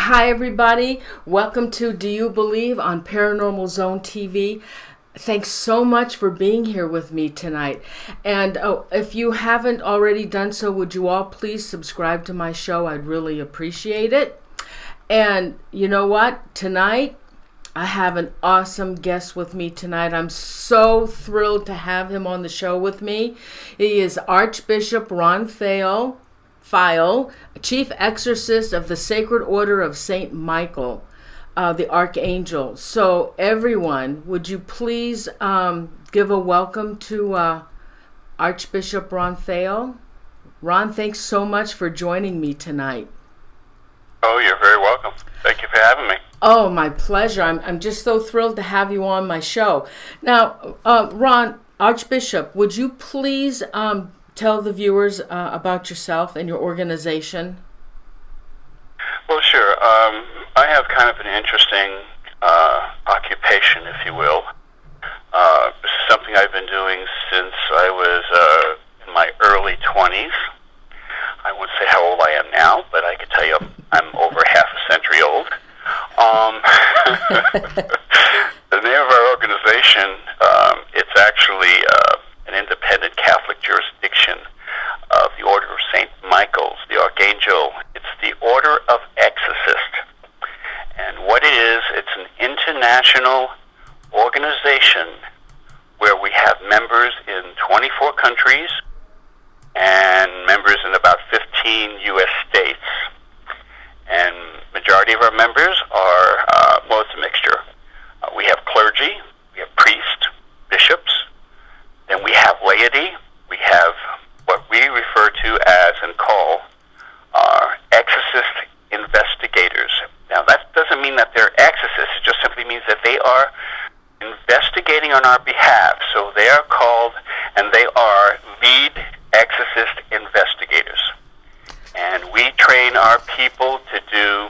Hi, everybody. Welcome to Do You Believe on ParanormalZoneTV. Thanks so much for being here with me tonight. And if you haven't already done so, would you all please subscribe to my show? I'd really appreciate it. And you know what? Tonight, I have an awesome guest with me tonight. I'm so thrilled to have him on the show with me. He is Archbishop Ron File, Chief Exorcist of the Sacred Order of St. Michael, the Archangel. So everyone, would you please give a welcome to Archbishop Ron File? Ron, thanks so much for joining me tonight. Oh, you're very welcome. Thank you for having me. Oh, my pleasure. I'm just so thrilled to have you on my show. Now, Ron, Archbishop, would you please tell the viewers about yourself and your organization? Well, sure. I have kind of an interesting occupation, if you will. This is something I've been doing since I was in my early 20s. I won't say how old I am now, but I can tell you I'm over half a century old. The name of our organization, it's actually an independent Catholic jurisdiction of the Order of St. Michael's, the Archangel. It's the Order of Exorcists. And what it is, it's an international organization where we have members in 24 countries and members in about 15 U.S. states. And majority of our members are, well, it's a mixture. We have clergy, we have priests, bishops, then we have laity, we have what we refer to as and call exorcist investigators. Now, that doesn't mean that they're exorcists, it just simply means that they are investigating on our behalf. So they are called, and they are lead exorcist investigators. And we train our people to do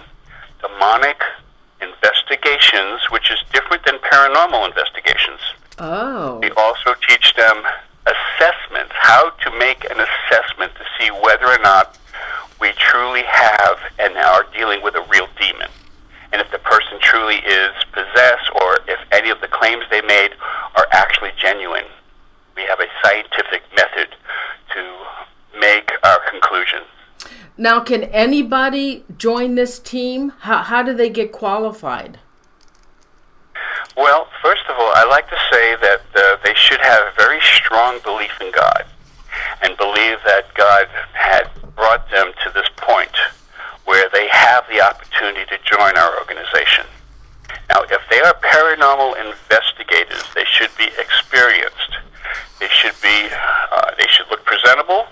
demonic investigations, which is different than paranormal investigations. Oh. We also teach them assessments, how to make an assessment to see whether or not we truly have and are dealing with a real demon. And if the person truly is possessed, or if any of the claims they made are actually genuine. We have a scientific method to make our conclusions. Now, can anybody join this team? How do they get qualified? Well, first of all, I like to say that they should have a very strong belief in God and believe that God had brought them to this point where they have the opportunity to join our organization. Now, if they are paranormal investigators, they should be experienced. They should look presentable.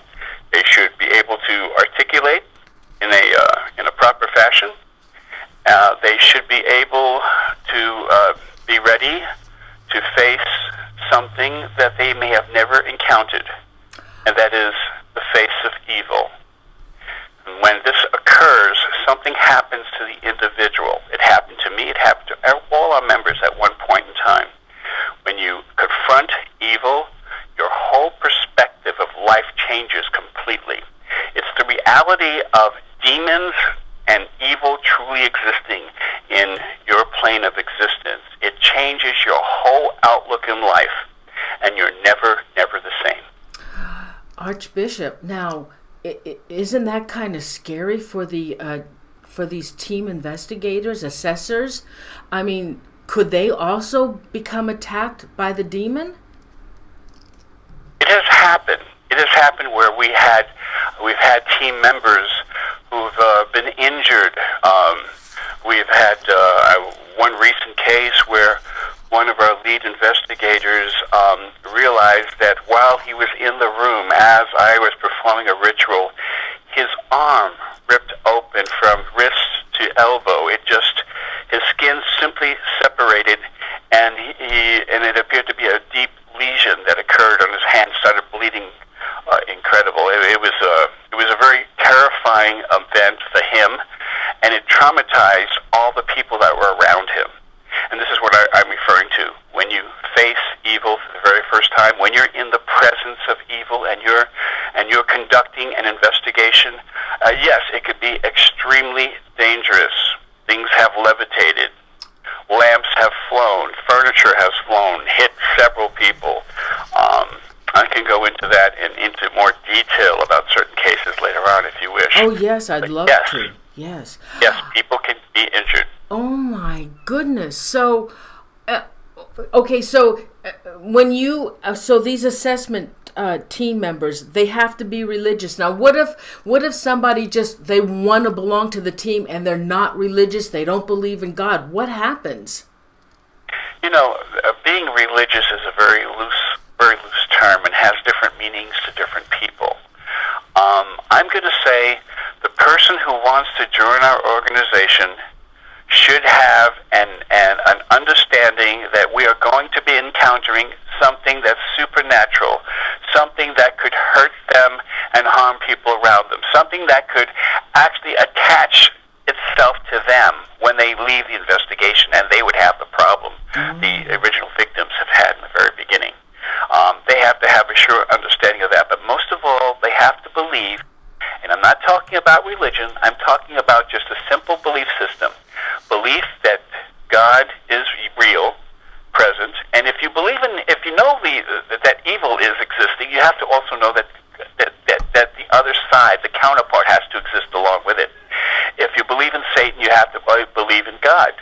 They should be able to articulate in a proper fashion. They should be able to be ready to face something that they may have never encountered, and that is the face of evil. And when this occurs, something happens to the individual. It happened to me. It happened to all our members at one point in time. When you confront evil, your whole perspective of life changes completely. It's the reality of demons and evil truly existing in your plane of existence. It changes your whole outlook in life, and you're never the same. Archbishop, now, isn't that kind of scary for these team investigators, assessors? I mean, could they also become attacked by the demon? It has happened. It has happened where we've had team members who've been injured. We've had one recent case where one of our lead investigators realized that while he was in the room as I was performing a ritual, his arm ripped open from wrist to elbow. His skin simply separated, and it appeared to be a deep lesion that occurred on his hand, started bleeding incredible. It was a very terrifying event for him, and it traumatized all the people that were around him. And this is what I'm referring to. When you face evil for the very first time, when you're in the presence of evil and you're conducting an investigation, yes, it could be extremely dangerous. levitated. Lamps have flown. Furniture has flown, hit several people. I can go into that and into more detail about certain cases later on if you wish. Oh, yes, I'd love to. Yes. Yes, people can be injured. Oh, my goodness. So, okay, so when you, so these assessment team members, they have to be religious. Now, what if somebody just, they want to belong to the team and they're not religious, they don't believe in God? What happens? You know, being religious is a very loose term and has different meanings to different people. I'm going to say the person who wants to join our organization should have an understanding that we are going to be encountering something that's supernatural, something that could hurt them and harm people around them, something that could actually attach itself to them when they leave the investigation, and they would have the problem the original victims have had in the very beginning. They have to have a sure understanding of that, but most of all, they have to believe, and I'm not talking about religion, I'm talking about just a simple belief system. Belief that God is real, present, and if you believe in, if you know that evil is existing, you have to also know that the other side, the counterpart, has to exist along with it. If you believe in Satan, you have to believe in God,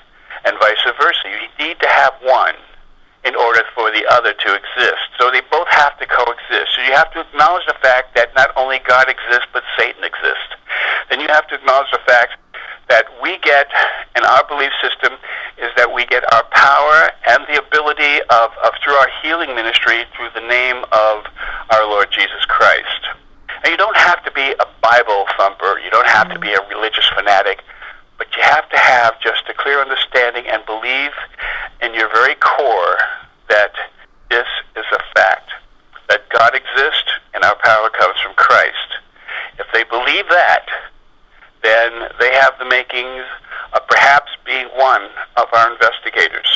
and vice versa. You need to have one in order for the other to exist. So they both have to coexist. So you have to acknowledge the fact that not only God exists, but Satan exists. Then you have to acknowledge the fact that we get, in our belief system, is that we get our power and the ability of through our healing ministry, through the name of our Lord Jesus Christ. And you don't have to be a Bible thumper, you don't have to be a religious fanatic, but you have to have just a clear understanding and believe in your very core that this is a fact, that God exists and our power comes from Christ. If they believe that, then they have the makings of perhaps being one of our investigators.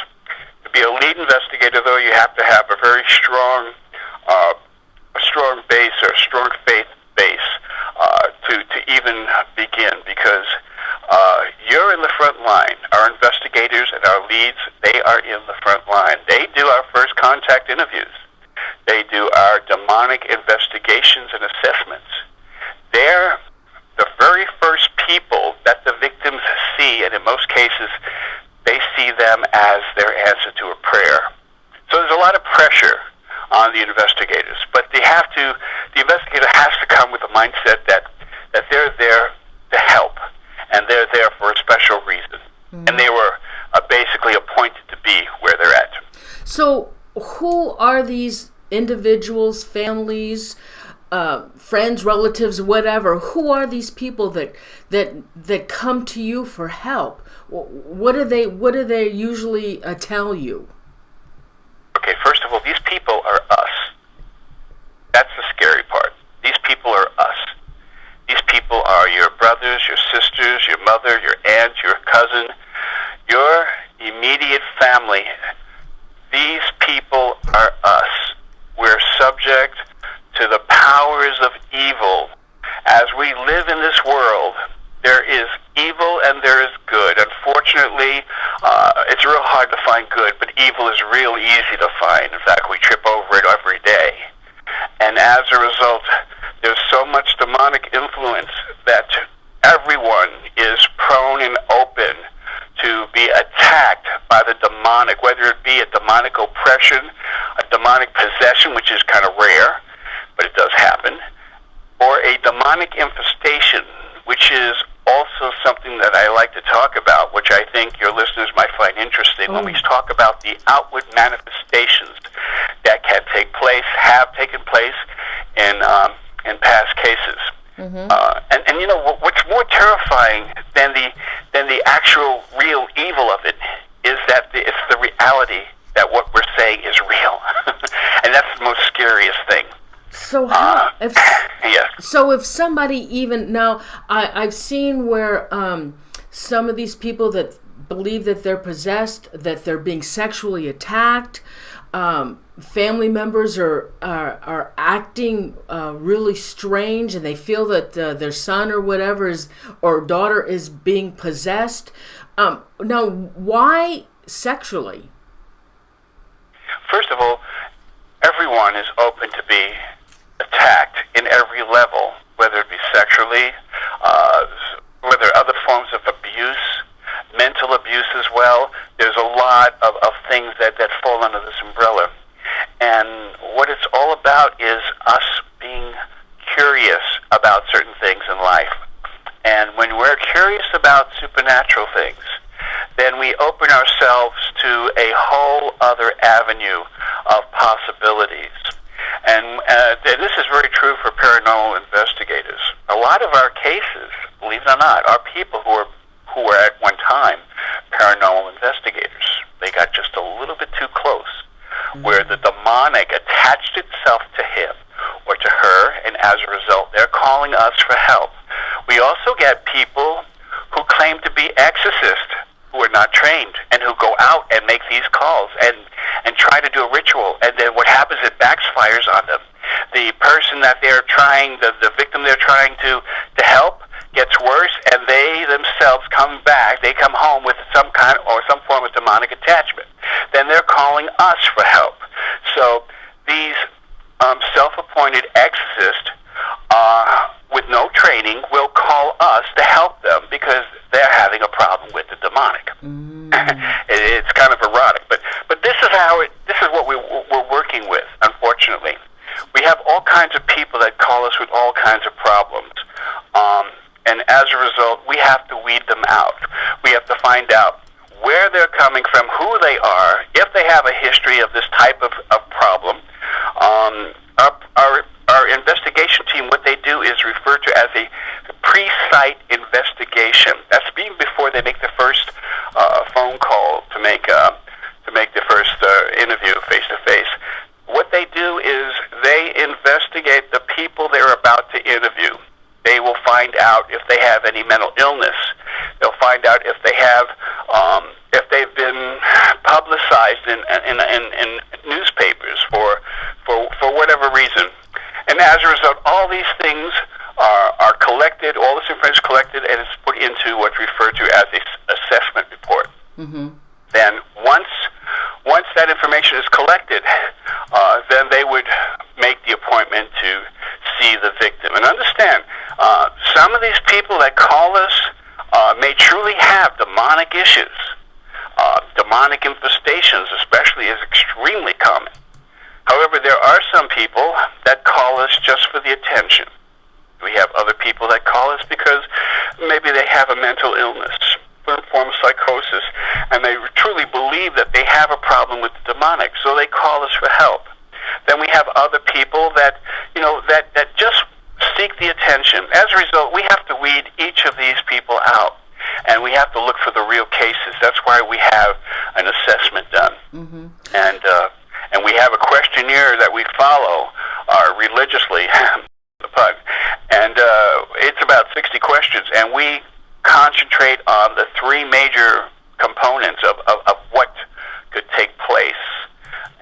To be a lead investigator, though, you have to have a very strong base or a strong faith base to even begin, because you're in the front line. Our investigators and our leads, they are in the front line. They do our first contact interviews. They do our demonic investigations and assessments. They're the very first people that the victims see, and in most cases, they see them as their answer to a prayer. So there's a lot of pressure on the investigators, but the investigator has to come with a mindset that they're there to help, and they're there for a special reason. And they were basically appointed to be where they're at. So who are these individuals, families, friends, relatives, whatever? Who are these people that come to you for help? What do they usually tell you? Okay, first of all, these people are us. That's the scary part. These people are us. These people are your brothers, your sisters, your mother, your aunt, your cousin, your immediate family. These people are us. We're subject to the powers of evil. As we live in this world, there is evil and there is good. Unfortunately, it's real hard to find good, but evil is real easy to find. In fact, we trip over it every day. And as a result, there's so much demonic influence that everyone is prone and open to be attacked by the demonic, whether it be a demonic oppression, a demonic possession, which is kind of rare, but it does happen, or a demonic infestation, which is also something that I like to talk about, which I think your listeners might find interesting when we talk about the outward manifestations that can take place, have taken place in past cases. And you know what's more terrifying than the actual real evil of it is that it's the reality that what we're saying is real, and that's the most scariest thing. So if somebody even now, I've seen where some of these people that believe that they're possessed, that they're being sexually attacked, family members are acting really strange, and they feel that their son or whatever or daughter is being possessed. Now, why sexually? First of all, everyone is open to be attacked in every level, whether it be sexually, whether other forms of abuse, mental abuse as well. There's a lot of things that fall under this umbrella. And what it's all about is us being curious about certain things in life. And when we're curious about supernatural things, then we open ourselves to a whole other avenue of possibilities. And this is very true for paranormal investigators. A lot of our cases, believe it or not, are people who were at one time paranormal investigators. They got just a little bit too close, where the demonic attached itself to him or to her, and as a result, they're calling us for help. We also get people who claim to be exorcists, who are not trained, and who go out and make these calls and try to do a ritual, and then what happens, it backfires on them. The person that they're trying, the victim they're trying to help, gets worse, and they themselves come back, they come home with some kind or some form of demonic attachment. Then they're calling us for help. So these self-appointed exorcists, with no training, will call us to help them because they're having a problem with the demonic. It's kind of erotic, but this is what we're working with. Unfortunately, we have all kinds of people that call us with all kinds of problems, and as a result, we have to weed them out. We have to find out where they're coming from, who they are, if they have a history of this type of problem. Our investigation team, what they do is referred to as a pre-site investigation. That's being before they make the first phone call to make the first interview face-to-face. What they do is they investigate the people they're about to interview. They will find out if they have any mental illness. They'll find out if they have, if they've been publicized in newspapers for whatever reason. And as a result, all these things are collected, all this information is collected, and it's put into what's referred to as an assessment report. Mm-hmm. Then once that information is collected, then they would make the appointment to see the victim. And understand, some of these people that call us may truly have demonic issues. Demonic infestations, especially, is extremely common. However, there are some people that call us just for the attention. We have other people that call us because maybe they have a mental illness, some form of psychosis, and they truly believe that they have a problem with the demonic, so they call us for help. Then we have other people that, that just seek the attention. As a result, we have to weed each of these people out, and we have to look for the real cases. That's why we have an assessment done. Mm-hmm. And we have a questionnaire that we follow religiously, and it's about 60 questions, and we concentrate on the three major components of what could take place.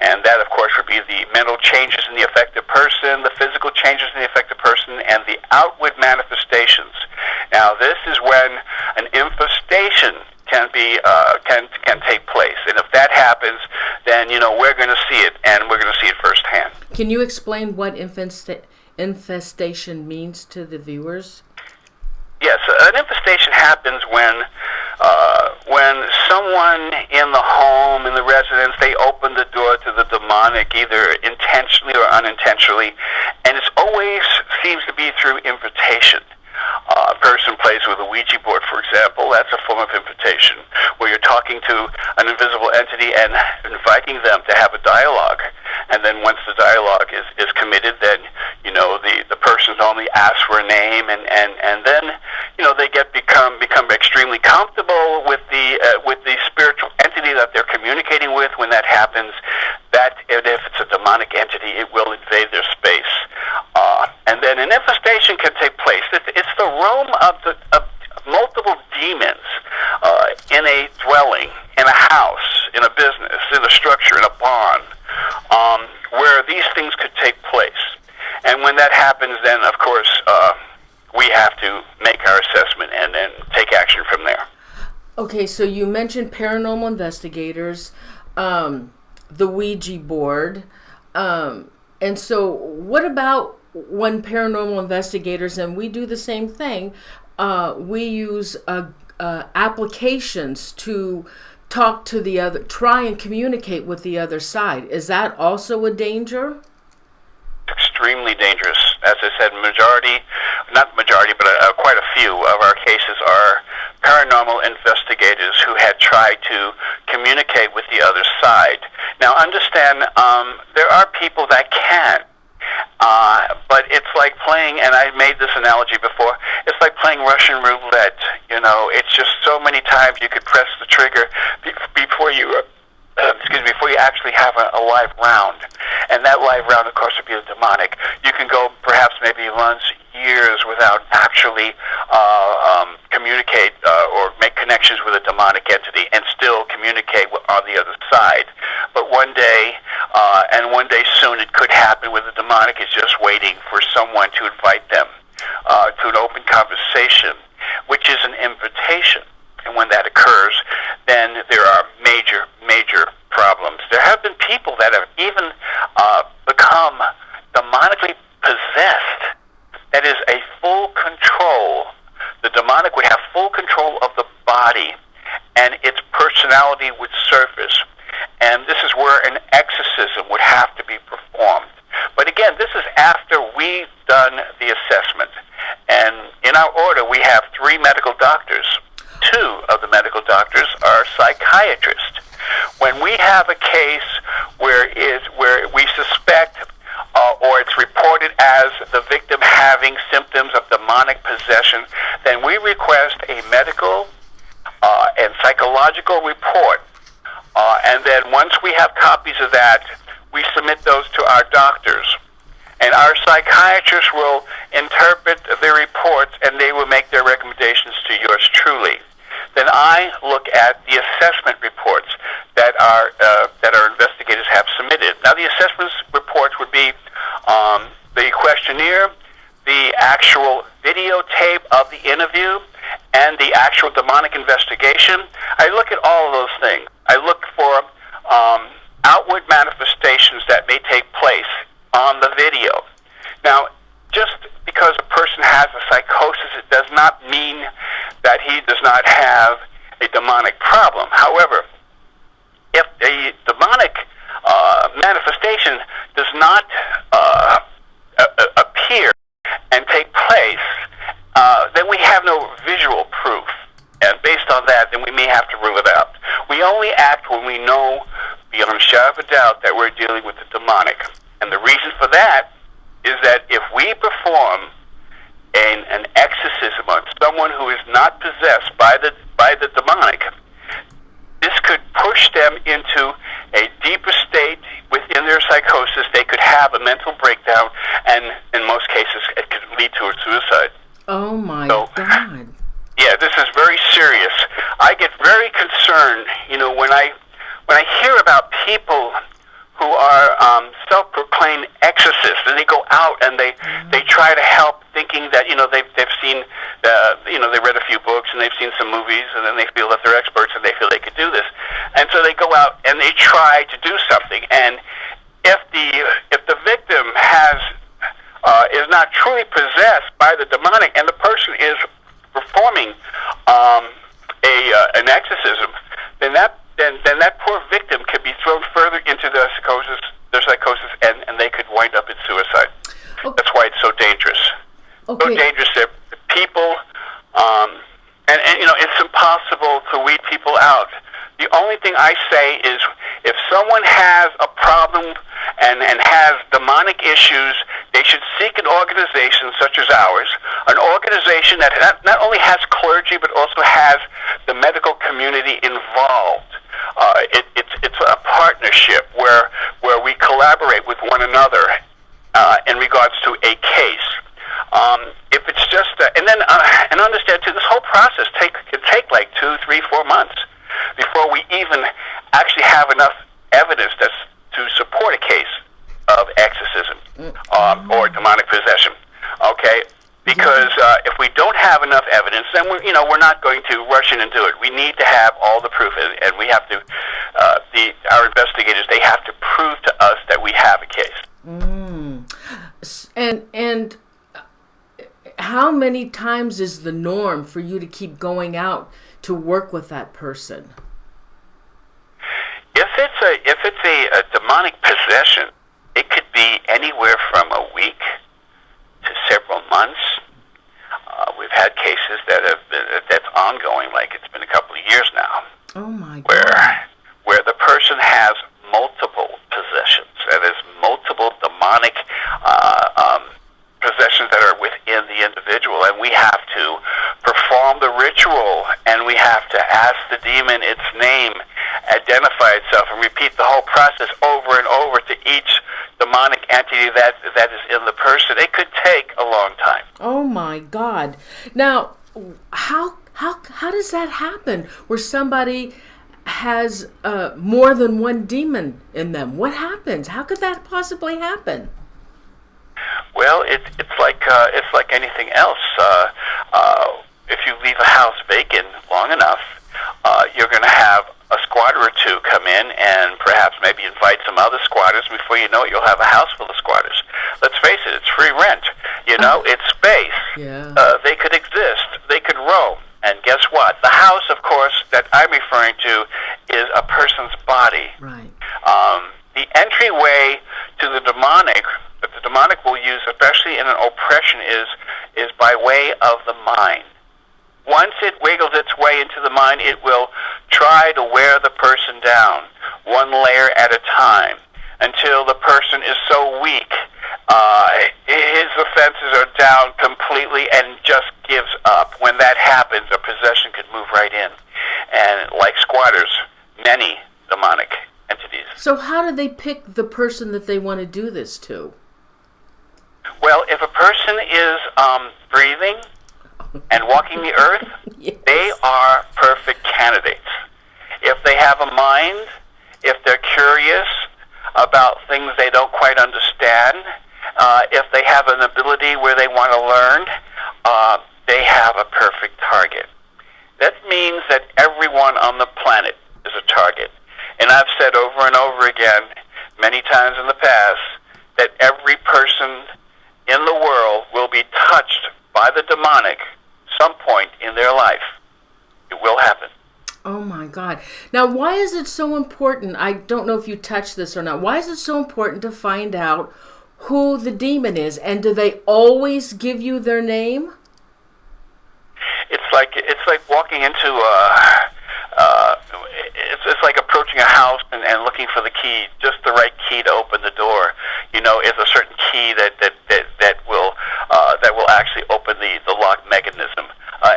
And that, of course, would be the mental changes in the affected person, the physical changes in the affected person, and the outward manifestations. Now, this is when an infestation can take place, and if that happens, then we're going to see it, and we're going to see it firsthand. Can you explain what infestation means to the viewers? Yes, an infestation happens when someone in the home, in the residence, they open the door to the demonic, either intentionally or unintentionally, and it always seems to be through invitation. A person plays with a Ouija board, for example. That's a form of invitation, where you're talking to an invisible entity and inviting them to have a dialogue. And then once the dialogue is committed, then the person only asks for a name, and then they become extremely comfortable with the spiritual entity that they're communicating with. When that happens, that if it's a demonic entity, it will invade their space, and then an infestation can take place. It's the realm of multiple demons in a dwelling, in a house, in a business, in a structure, in a barn, where these things could take place. And when that happens, then, of course, we have to make our assessment and then take action from there. Okay, so you mentioned paranormal investigators, the Ouija board, and so what about when paranormal investigators, and we do the same thing, we use applications to talk to the other, try and communicate with the other side. Is that also a danger? Extremely dangerous. As I said, not majority, but quite a few of our cases are paranormal investigators who had tried to communicate with the other side. Now, understand, there are people that can, but it's like playing, and I made this analogy before, it's like playing Russian roulette. You know, it's just so many times you could press the trigger before you before you actually have a live round. And that live round, of course, would be the demonic. You can go perhaps maybe months, years without actually communicate or make connections with a demonic entity and still communicate on the other side. But one day, and one day soon, it could happen where the demonic is just waiting for someone to invite them to an open conversation, which is an invitation. And when that occurs, then there are major, major problems. There have been people that have even become demonically possessed. That is a full control. The demonic would have full control of the body, and its personality would surface. And this is where an exorcism would have to be performed. But again, this is after we've done the assessment. And in our order, we have 3 medical doctors. 2 of the medical doctors are psychiatrists. When we have a case where we suspect or it's reported as the victim having symptoms of demonic possession, then we request a medical and psychological report. And then once we have copies of that, we submit those to our doctors. And our psychiatrists will interpret the reports, and they will make their recommendations to yours truly. Then I look at the assessment reports that our investigators have submitted. Now, the assessment reports would be the questionnaire, the actual videotape of the interview, and the actual demonic investigation. I look at all of those things. I look for outward manifestations that may take place on the video. Now, just because a person has a psychosis, it does not mean that he does not have a demonic problem. However, if a demonic manifestation does not appear and take place, then we have no visual proof. And based on that, then we may have to rule it out. We only act when we know beyond a shadow of a doubt that we're dealing with the demonic. And the reason for that is that if we perform an exorcism on someone who is not possessed by the demonic, this could push them into a deeper state within their psychosis. They could have a mental breakdown, and in most cases, it could lead to a suicide. Oh my God! Yeah, this is very serious. I get very concerned, when I hear about people who are self-proclaimed exorcists, and they go out and they try to help, thinking that they've seen they read a few books and they've seen some movies, and then they feel that they're experts and they feel they could do this, and so they go out and they try to do something. And if the victim is not truly possessed by the demonic, and the person is performing an exorcism, then that poor victim could be thrown further into their psychosis, and they could wind up in suicide. Okay. That's why it's so dangerous. Okay. So dangerous that people, and it's impossible to weed people out. The only thing I say is, if someone has a problem and has demonic issues, they should seek an organization such as ours, an organization that not only has clergy but also has the medical community involved. It's a partnership where we collaborate with one another in regards to a case. If it's just and understand too, this whole process can take like 2, 3, 4 months before we even actually have enough evidence to support a case of exorcism or demonic possession. Okay, Because if we don't have enough evidence, then we're not going to rush in and do it. We need to have all the proof, and we have to. Our investigators, they have to prove to us that we have a case. And how many times is the norm for you to keep going out to work with that person? If it's a demonic possession, it could be anywhere from a week to several months. We've had cases that's ongoing, like it's been a couple of years now. Oh my God! Where the person has multiple possessions, that is, multiple demonic possessions that are within the individual, and we have to perform the ritual, and we have to ask the demon its name, identify itself, and repeat the whole process over and over to each demonic entity that is in the person. It could take a long time. Oh my God! Now, how does that happen? Where somebody has more than one demon in them? What happens? How could that possibly happen? Well, it's like anything else. If you leave a house vacant long enough, you're going to have a squatter or two come in and perhaps maybe invite some other squatters. Before you know it, you'll have a house full of squatters. Let's face it, it's free rent. It's space. Yeah. They could exist. They could roam. And guess what? The house, of course, that I'm referring to is a person's body. Right. The entryway to the demonic, that the demonic will use, especially in an oppression, is by way of the mind. Once it wiggles its way into the mind, it will try to wear the person down, one layer at a time, until the person is so weak, his defenses are down completely and just gives up. When that happens, a possession could move right in. And like squatters, many demonic entities. So how do they pick the person that they want to do this to? Well, if a person is breathing and walking the earth, Yes. they are perfect candidates. If they have a mind, if they're curious about things they don't quite understand, if they have an ability where they want to learn, they have a perfect target. That means that everyone on the planet is a target. And I've said over and over again, many times in the past, that every person in the world will be touched by the demonic some point in their life. It will happen. Oh my God. Now, why is it so important? I don't know if you touched this or not. Why is it so important to find out who the demon is? And do they always give you their name? It's like walking into it's like approaching a house and looking for the key, just the right key to open the door. It's a certain key that will actually open the lock mechanism.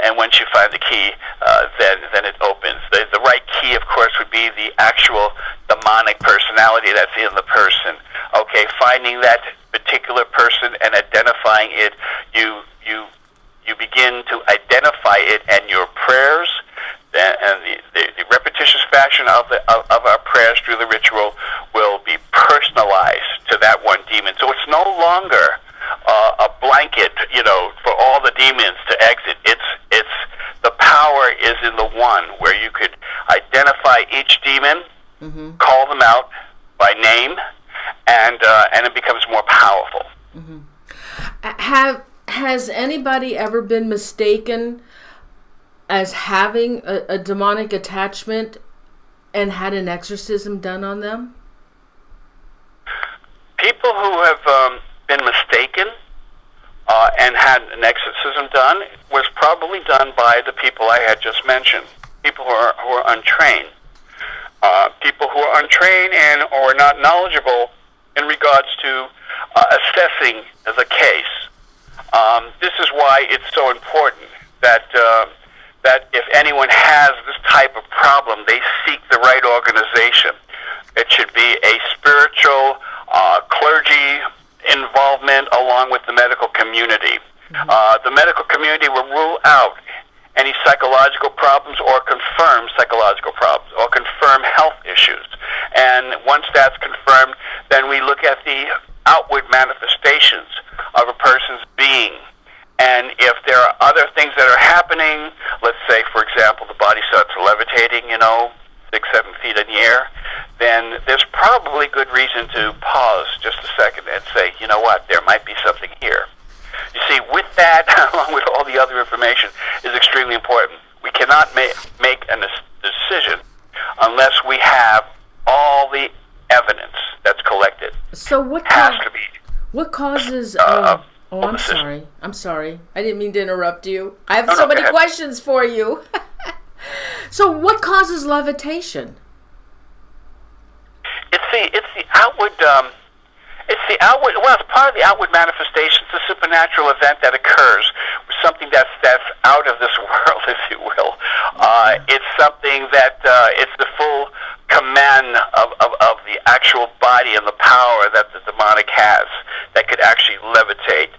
And once you find the key, then it opens. The right key, of course, would be the actual demonic personality that's in the person. Okay, finding that particular person and identifying it, you begin to identify it, and your prayers and the repetitious fashion of our prayers through the ritual will be personalized to that one demon. So it's no longer a blanket, for all the demons to exit. It's the power is in the one where you could identify each demon, call them out by name, and it becomes more powerful. Has anybody ever been mistaken as having a demonic attachment and had an exorcism done on them? People who have been mistaken and had an exorcism done was probably done by the people I had just mentioned. People who are untrained. People who are untrained and or not knowledgeable in regards to assessing the case. This is why it's so important that if anyone has this type of problem, they seek the right organization. It should be a spiritual clergy involvement along with the medical community. The medical community will rule out any psychological problems or confirm psychological problems or confirm health issues. And once that's confirmed, then we look at the outward manifestations of a person's being. And other things that are happening, let's say, for example, the body starts levitating, 6, 7 feet in the air, then there's probably good reason to pause just a second and say, you know what, there might be something here. You see, with that, along with all the other information, is extremely important. We cannot make a decision unless we have all the evidence that's collected. So what causes... I'm sorry. I didn't mean to interrupt you. I have so many questions for you. So what causes levitation? It's the outward. Well, it's part of the outward manifestation. It's a supernatural event that occurs, something that's out of this world, if you will. It's something that it's the full command of the actual body and the power that the demonic has that could actually levitate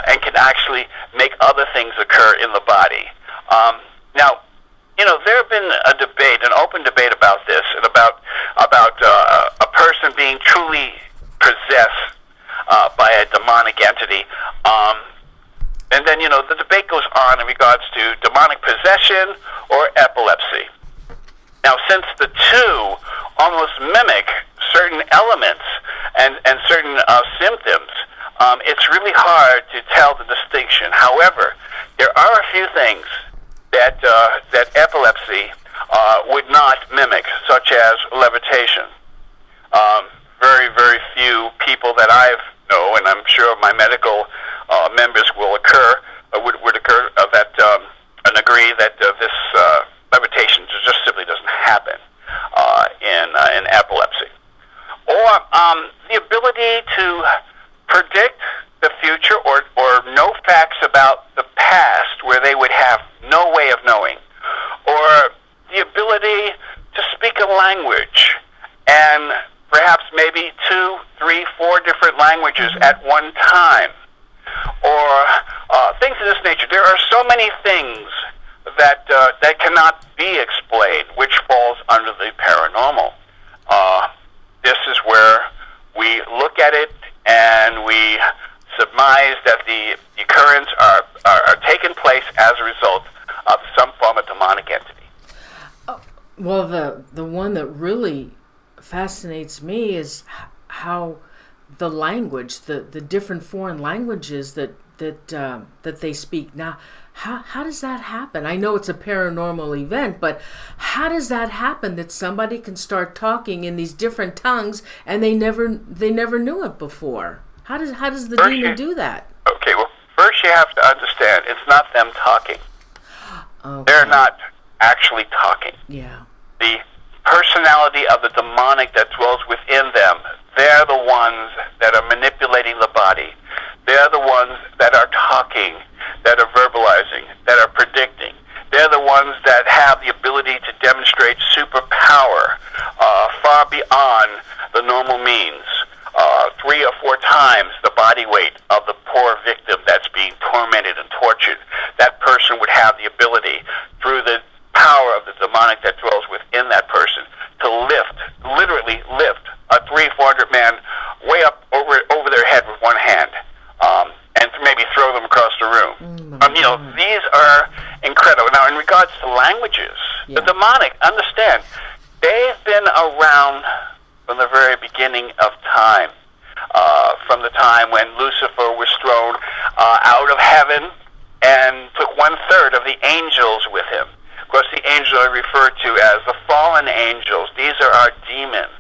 and can actually make other things occur in the body. Now, there have been an open debate about this, and about a person being truly possessed by a demonic entity. And then, the debate goes on in regards to demonic possession or epilepsy. Now, since the two almost mimic certain elements and certain symptoms, it's really hard to tell the distinction. However, there are a few things that epilepsy would not mimic, such as levitation. Very, very few people that I know, and I'm sure my medical members would occur that and agree that this levitation just simply doesn't happen in epilepsy. Or the ability to predict the future or know facts about the past where they would have no way of knowing. Or the ability to speak a language and perhaps maybe 2, 3, 4 different languages at one time. Or things of this nature. There are so many things that cannot be explained, which falls under the paranormal. This is where we look at it and we surmise that the occurrence are taking place as a result of some form of demonic entity. Well, the one that really fascinates me is how the language, the different foreign languages that they speak. Now, how does that happen? I know it's a paranormal event, but how does that happen that somebody can start talking in these different tongues and they never knew it before? How does the demon do that? Okay, well, first you have to understand it's not them talking. Okay. They're not actually talking. Yeah. The personality of the demonic that dwells within them, they're the ones that are manipulating the body. They're the ones that are talking, that are verbalizing, that are predicting. They're the ones that have the ability to demonstrate superpower far beyond the normal means. 3 or 4 times the body weight of the poor victim that's being tormented and tortured. That person would have the ability, through the power of the demonic that dwells within that person, to literally lift a 300-400 man way up over their head with one hand, and maybe throw them across the room. These are incredible. Now, in regards to languages, the demonic, understand, they've been around from the very beginning of time, from the time when Lucifer was thrown out of heaven and took 1/3 of the angels with him. Of course, the angels are referred to as the fallen angels. These are our demons.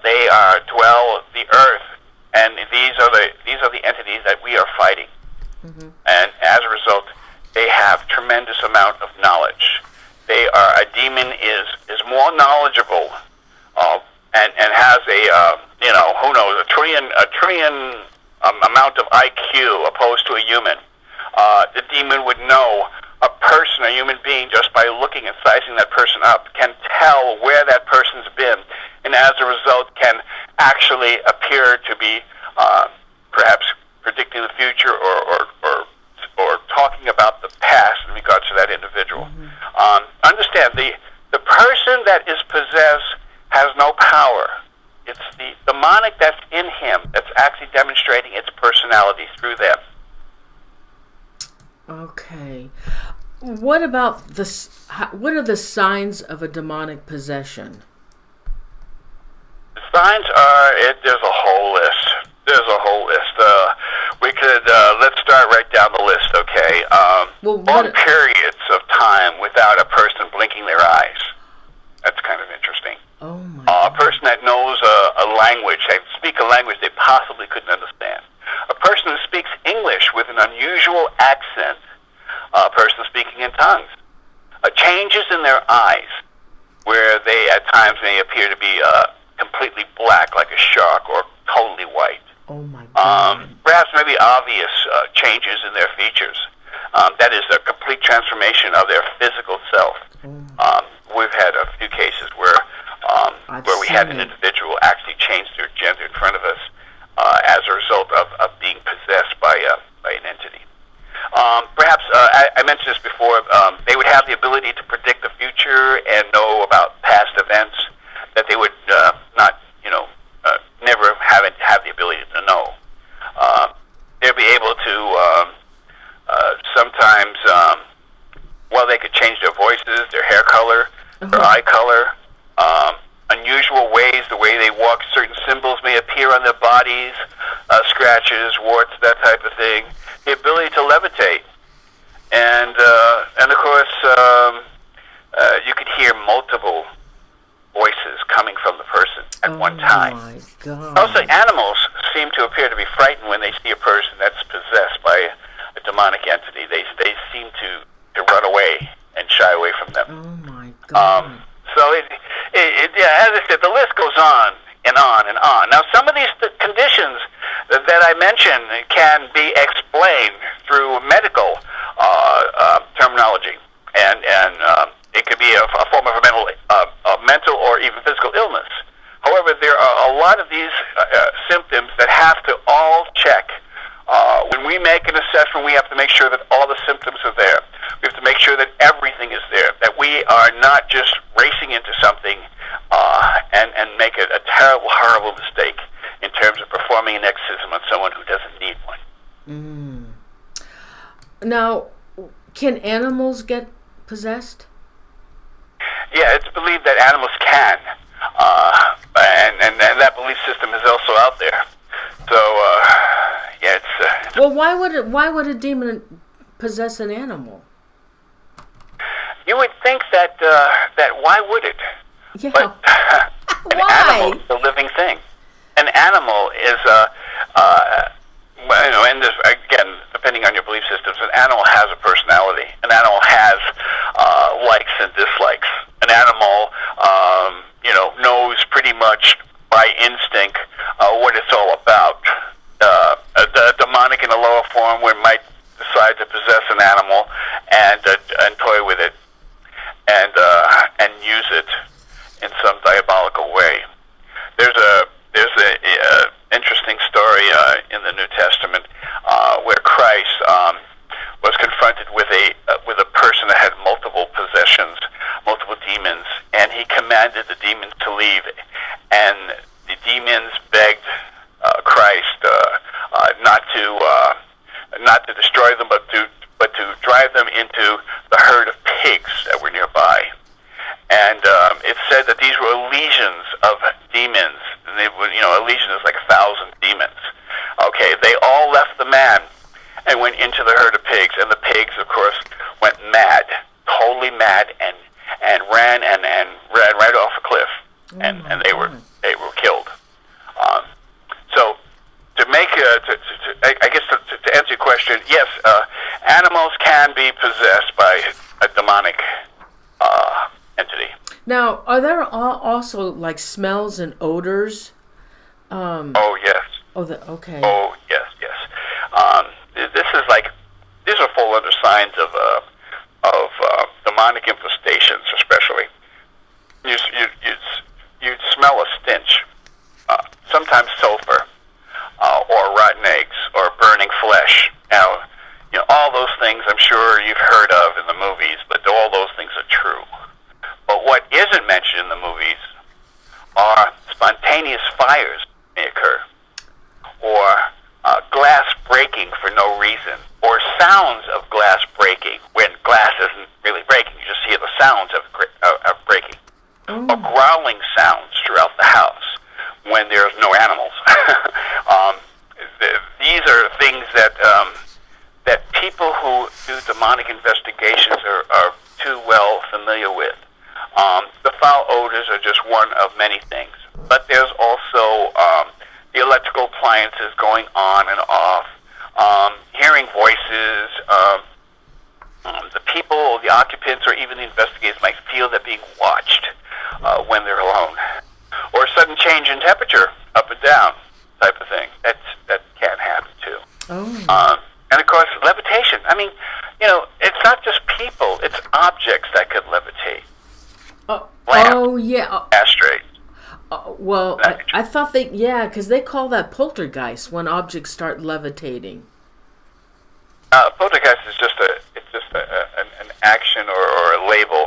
They dwell the earth, and these are the entities that we are fighting. Mm-hmm. And as a result, they have tremendous amount of knowledge. A demon is more knowledgeable, and has who knows, a trillion amount of IQ opposed to a human. The demon would know a person, a human being, just by looking and sizing that person up, can tell where that person's been, and as a result can actually appear to be perhaps predicting the future or talking about the past in regards to that individual. Mm-hmm. Understand, the person that is possessed has no power. It's the demonic that's in him that's actually demonstrating its personality through them. Okay. What about what are the signs of a demonic possession? The signs are, there's a whole list. We could, let's start right down the list, okay? Long periods of time without a person blinking their eyes. That's kind of interesting. Oh my A person that knows a language, they speak a language they possibly couldn't understand. A person who speaks English with an unusual accent. A person speaking in tongues. Changes in their eyes, where they at times may appear to be completely black, like a shark, or totally white. Oh my God. Perhaps maybe obvious changes in their features. That is a complete transformation of their physical self. We've had a few cases where we had an individual actually change their gender in front of us as a result of being possessed by an entity. Perhaps, I mentioned this before, they would have the ability to predict the future and know about past events that they would not, never have the ability to know. They'd be able to sometimes, they could change their voices, their hair color, their eye color, unusual ways, the way they walk, certain symbols may appear on their bodies, scratches, warts, that type of thing. The ability to levitate, and of course, you could hear multiple voices coming from the person at one time. Oh my God. Also, animals seem to appear to be frightened when they see a person that's possessed by a demonic entity. They seem to run away and shy away from them. Oh my God. So as I said, the list goes on and on and on. Now, some of these conditions that I mentioned can be explained through medical terminology, and it could be a form of a mental or even physical illness. However, there are a lot of these symptoms that have to all check. When we make an assessment, we have to make sure that all the symptoms are there. We have to make sure that everything is there, that we are not just racing into something and make a terrible, horrible mistake in terms of performing an exorcism on someone who doesn't need one. Now, can animals get possessed? Yeah, it's believed that animals can, and that belief system is also out there. So, yeah, it's... Well, why would a demon possess an animal? You would think that why would it? Yeah. But an animal is a living thing. An animal is and this, again, depending on your belief systems, an animal has a personality. An animal has likes and dislikes. An animal, knows pretty much by instinct what it's all about. The demonic in a lower form might decide to possess an animal and toy with it and use it in some diabolical way. There's a interesting story in the New Testament where Christ was confronted with a person that had multiple possessions, multiple demons, and he commanded the demons to leave, and the demons begged Christ not to destroy them, but to drive them into the herd of pigs that were nearby. And it said that these were legions of demons. And they were, a legion is like 1,000 demons. Okay, they all left the man and went into the herd of pigs, and the pigs, of course, went mad, totally mad, and ran right off a cliff, and they were killed. So to make I guess to answer your question, yes, animals can be possessed by a demonic entity. Now, are there also like smells and odors? Oh yes. Okay. Oh yes. These are fall under signs of demonic infestations, especially. You'd smell a stench, sometimes sulfur, or rotten eggs, or burning flesh. Now, all those things I'm sure you've heard of in the movies, but all those things are true. But what isn't mentioned in the movies are spontaneous fires may occur, or glass breaking for no reason, or sounds of glass breaking when glass isn't really breaking. You just hear the sounds of breaking. Or growling sounds throughout the house when there's no animals. These are things that that people who do demonic investigations are too well familiar with. The foul odors are just one of many things, but there's also the electrical appliances going on and off, hearing voices. The people, the occupants, or even the investigators might feel they're being watched when they're alone, or a sudden change in temperature, up and down, type of thing. That can happen too. And of course, levitation. I mean, it's not just people; it's objects that could levitate. Lamps, yeah. Ashtrays. Well, I thought because they call that poltergeist when objects start levitating. Poltergeist is just an action or a label.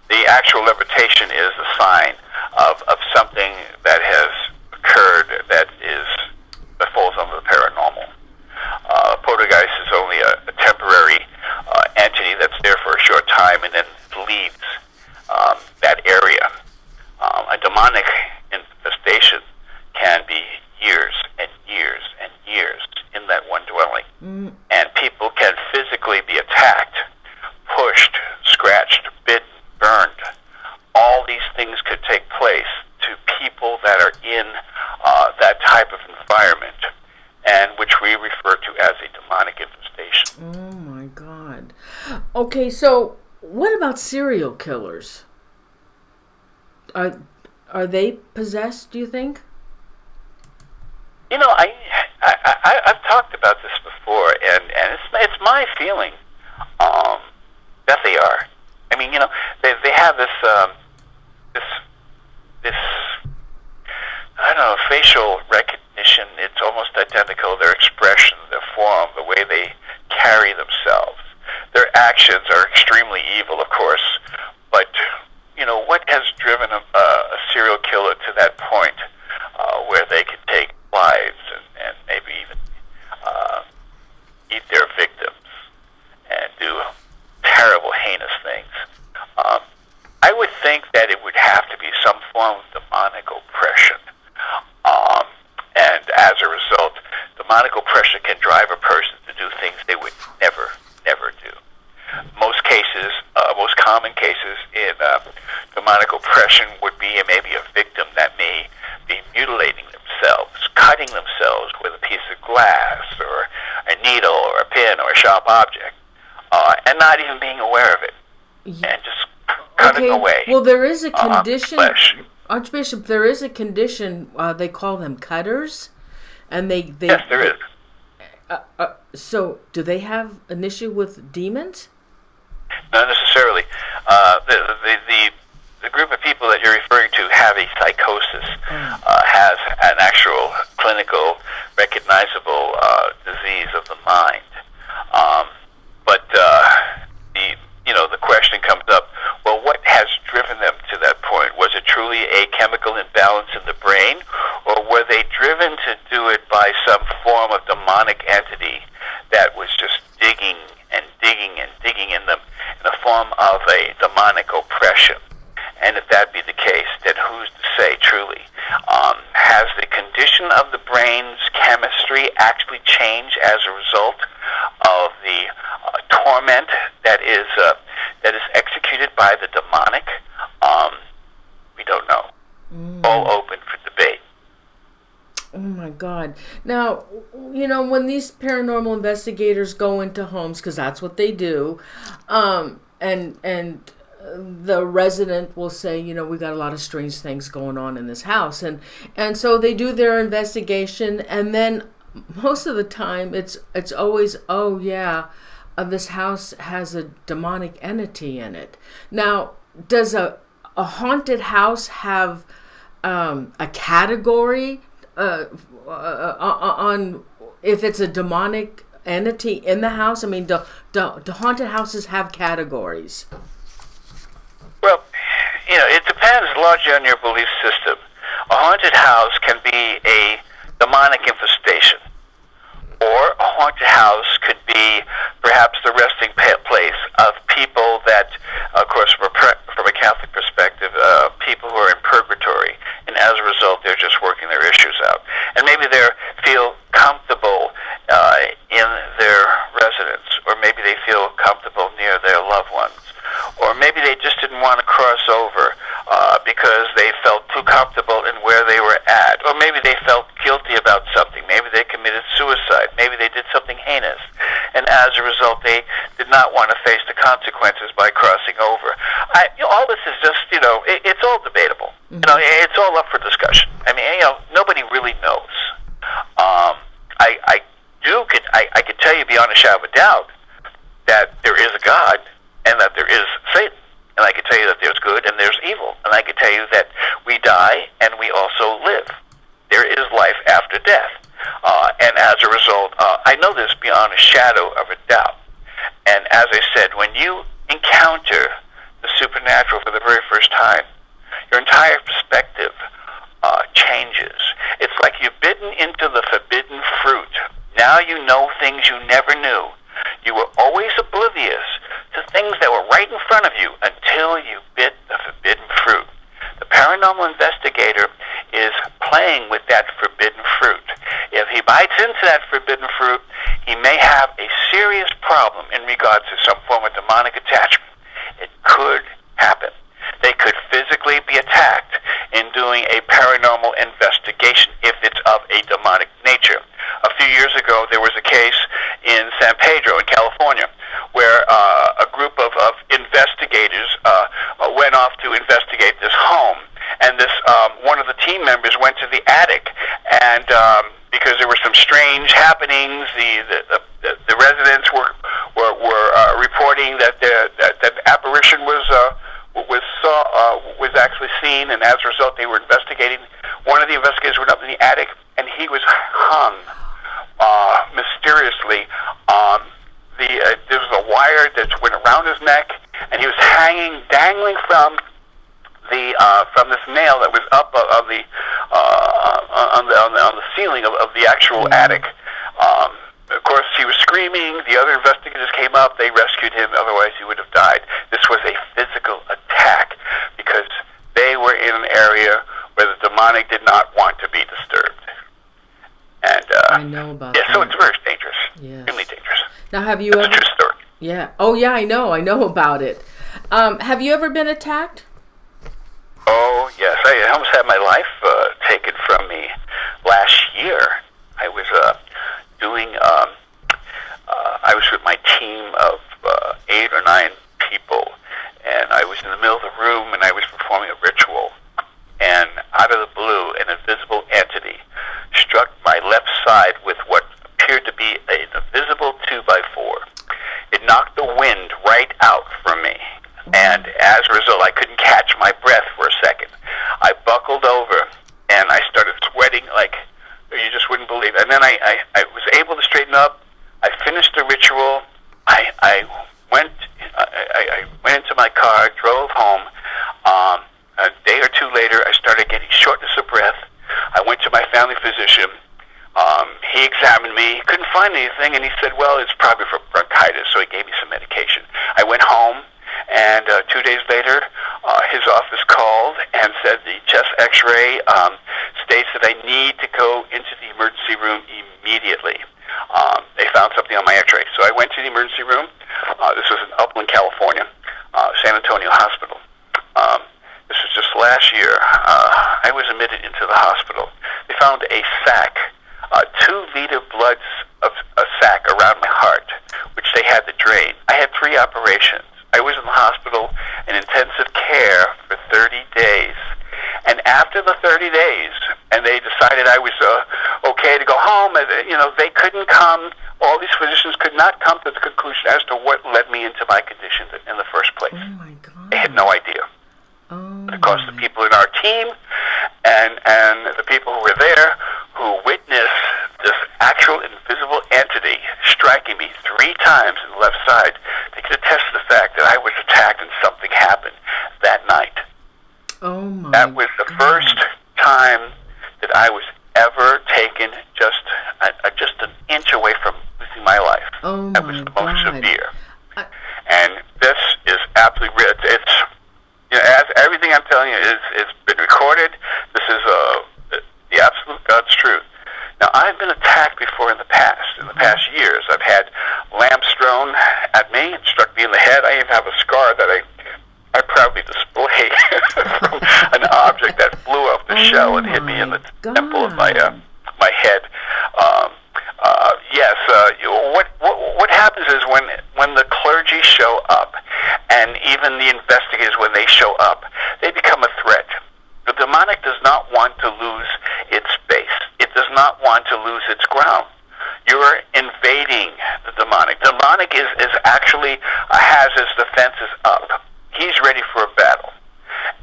The actual levitation is a sign of something that has occurred that falls under the paranormal. Poltergeist is only a temporary entity that's there for a short time and then leaves that area. A demonic infestation can be years and years and years in that one dwelling. And people can physically be attacked, pushed, scratched, bitten, burned. All these things could take place to people that are in that type of environment, and which we refer to as a demonic infestation. Oh my God. Okay, so what about serial killers? Are they possessed, do you think? I've talked about this before, and it's my feeling that they are. I mean, they have this I don't know, facial recognition. It's almost identical. Their expression, their form, the way they carry themselves. Their actions are extremely evil, of course, but what has driven a serial killer to that point where they could take lives and maybe even eat their victims and do terrible, heinous things? I would think that it would have to be some form of demonic oppression. And as a result, demonic oppression can drive a person to do things they would never do. Most common cases in demonic oppression would be maybe a victim that may be mutilating themselves, cutting themselves with a piece of glass or a needle or a pin or a sharp object, and not even being aware of it, and just cutting away. Well, there is a condition, Archbishop. There is a condition. They call them cutters, and they yes, there is. So, do they have an issue with demons? Not necessarily. The group of people that you're referring to have a psychosis, has an actual clinical, recognizable disease of the mind. But the question comes up: well, what has driven them to that point? Was it truly a chemical imbalance in the brain, or were they driven to do it by some form of demonic entity that was just digging and digging and digging in them in the form of a demonic oppression? And if that be the case, then who's to say truly? Has the condition of the brain's chemistry actually changed as a result of the torment that is executed by the demonic? We don't know. All open for debate. Oh my God. Now, when these paranormal investigators go into homes, because that's what they do, and the resident will say, we got a lot of strange things going on in this house. And so they do their investigation, and then most of the time it's always, this house has a demonic entity in it. Now, does a haunted house have a category on if it's a demonic entity in the house? I mean, do haunted houses have categories? Well, it depends largely on your belief system. A haunted house can be a demonic infestation, or a haunted house could be perhaps the resting place of people that, of course, from a Catholic perspective, people who are in purgatory, and as a result, they're just working their issues out. And maybe they feel comfortable in their residence, or maybe they feel comfortable near their loved ones, or maybe they just didn't want to cross over because they felt too comfortable in where they were at, or maybe they felt guilty about something. Maybe they committed suicide. Maybe they did something heinous, and as a result, they did not want to face the consequences by crossing over. All this is just, it's all debatable. Mm-hmm. It's all up for discussion. I mean, nobody really knows. I can tell you beyond a shadow of a doubt that there is a God and that there is Satan. And I can tell you that there's good and there's evil. And I can tell you that we die and we also live. There is life after death. And as a result, I know this beyond a shadow of a doubt. And as I said, when you encounter the supernatural for the very first time, your entire perspective changes. It's like you've bitten into the forbidden fruit. Now you know things you never knew. You were always oblivious to things that were right in front of you until you bit the forbidden fruit. The paranormal investigator is playing with that forbidden fruit. If he bites into that forbidden fruit, he may have a serious problem in regards to some form of demonic attachment. It could happen. They could physically be attacked in doing a paranormal investigation if it's of a demonic nature. A few years ago, there was a case in San Pedro in California where a group of investigators went off to investigate this home. And this one of the team members went to the attic, and because there were some strange happenings, the residents were reporting that the apparition was actually seen, and as a result, they were investigating. One of the investigators went up in the attic, and he was hung mysteriously. There was a wire that went around his neck, and he was dangling from this nail that was up on the ceiling of the actual attic. Of course, he was screaming. The other investigators came up. They rescued him. Otherwise, he would have died. This was a physical attack because they were in an area where the demonic did not want to be disturbed. And I know about that. so it's very dangerous. Yes. Extremely dangerous. Now, have you That's ever? a true story. Yeah. Oh, yeah. I know about it. Have you ever been attacked? Oh, yes. I almost had my life taken from me last year. I was I was with my team of 8 or 9 people, and I was in the middle of the room, and I was performing a ritual. And out of the blue, an invisible entity struck my left side with what appeared to be an invisible 2x4. It knocked the wind right out from me. And as a result, I couldn't catch my breath for a second. I buckled over, and I started sweating like you just wouldn't believe. And then I was able to straighten up. I finished the ritual. I went into my car, drove home. A day or two later, I started getting shortness of breath. I went to my family physician. He examined me, couldn't find anything, and he said, well, it's probably for bronchitis, so he gave me some medication. I went home, and 2 days later, his office called and said the chest x-ray states that I need to go into the emergency room immediately. They found something on my x-ray. So I went to the emergency room. This was in Upland, California, San Antonio Hospital. This was just last year. I was admitted into the hospital. They found a sac, 2-liter blood of a sac around my heart, which they had to drain. I had 3 operations. I was in the hospital in intensive care for 30 days. And after the 30 days, and they decided I was okay to go home, and, they couldn't come. All these physicians could not come to the conclusion as to what led me into my condition in the first place. Oh, my God. They had no idea. Oh, Because the people in our team and the people who were there who witnessed this actual invisible entity striking me 3 times in the left side, they could attest to the fact that I was attacked and something happened that night. Oh, my That was the first time that I was ever taken just an inch away from losing Oh That was my the most God. severe. And this is absolutely real. It's as everything I'm telling you is been recorded. This is the absolute God's truth. Now, I've been attacked before in the past. In the past years, I've had lamps thrown at me and struck me in the head. I even have a scar that I proudly display from an object that flew off the shell and hit me in the temple of my head. Yes. What happens is when the clergy show up, and even the investigators, when they show up, they become a threat. The demonic does not want to lose its space. It does not want to lose its ground. You're invading the demonic. Demonic is actually has his defenses up. He's ready for a battle.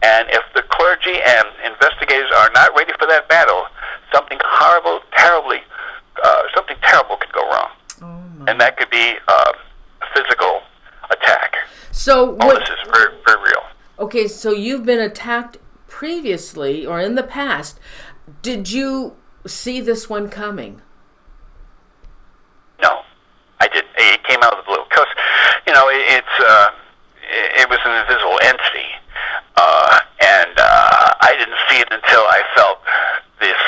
And if the clergy and investigators are not ready for that battle, something terrible could go wrong. And that could be a physical attack. So this is very, very real. Okay, so you've been attacked previously or in the past. Did you see this one coming? No, I didn't. It came out of the blue because, it was an invisible entity, and I didn't see it until I felt this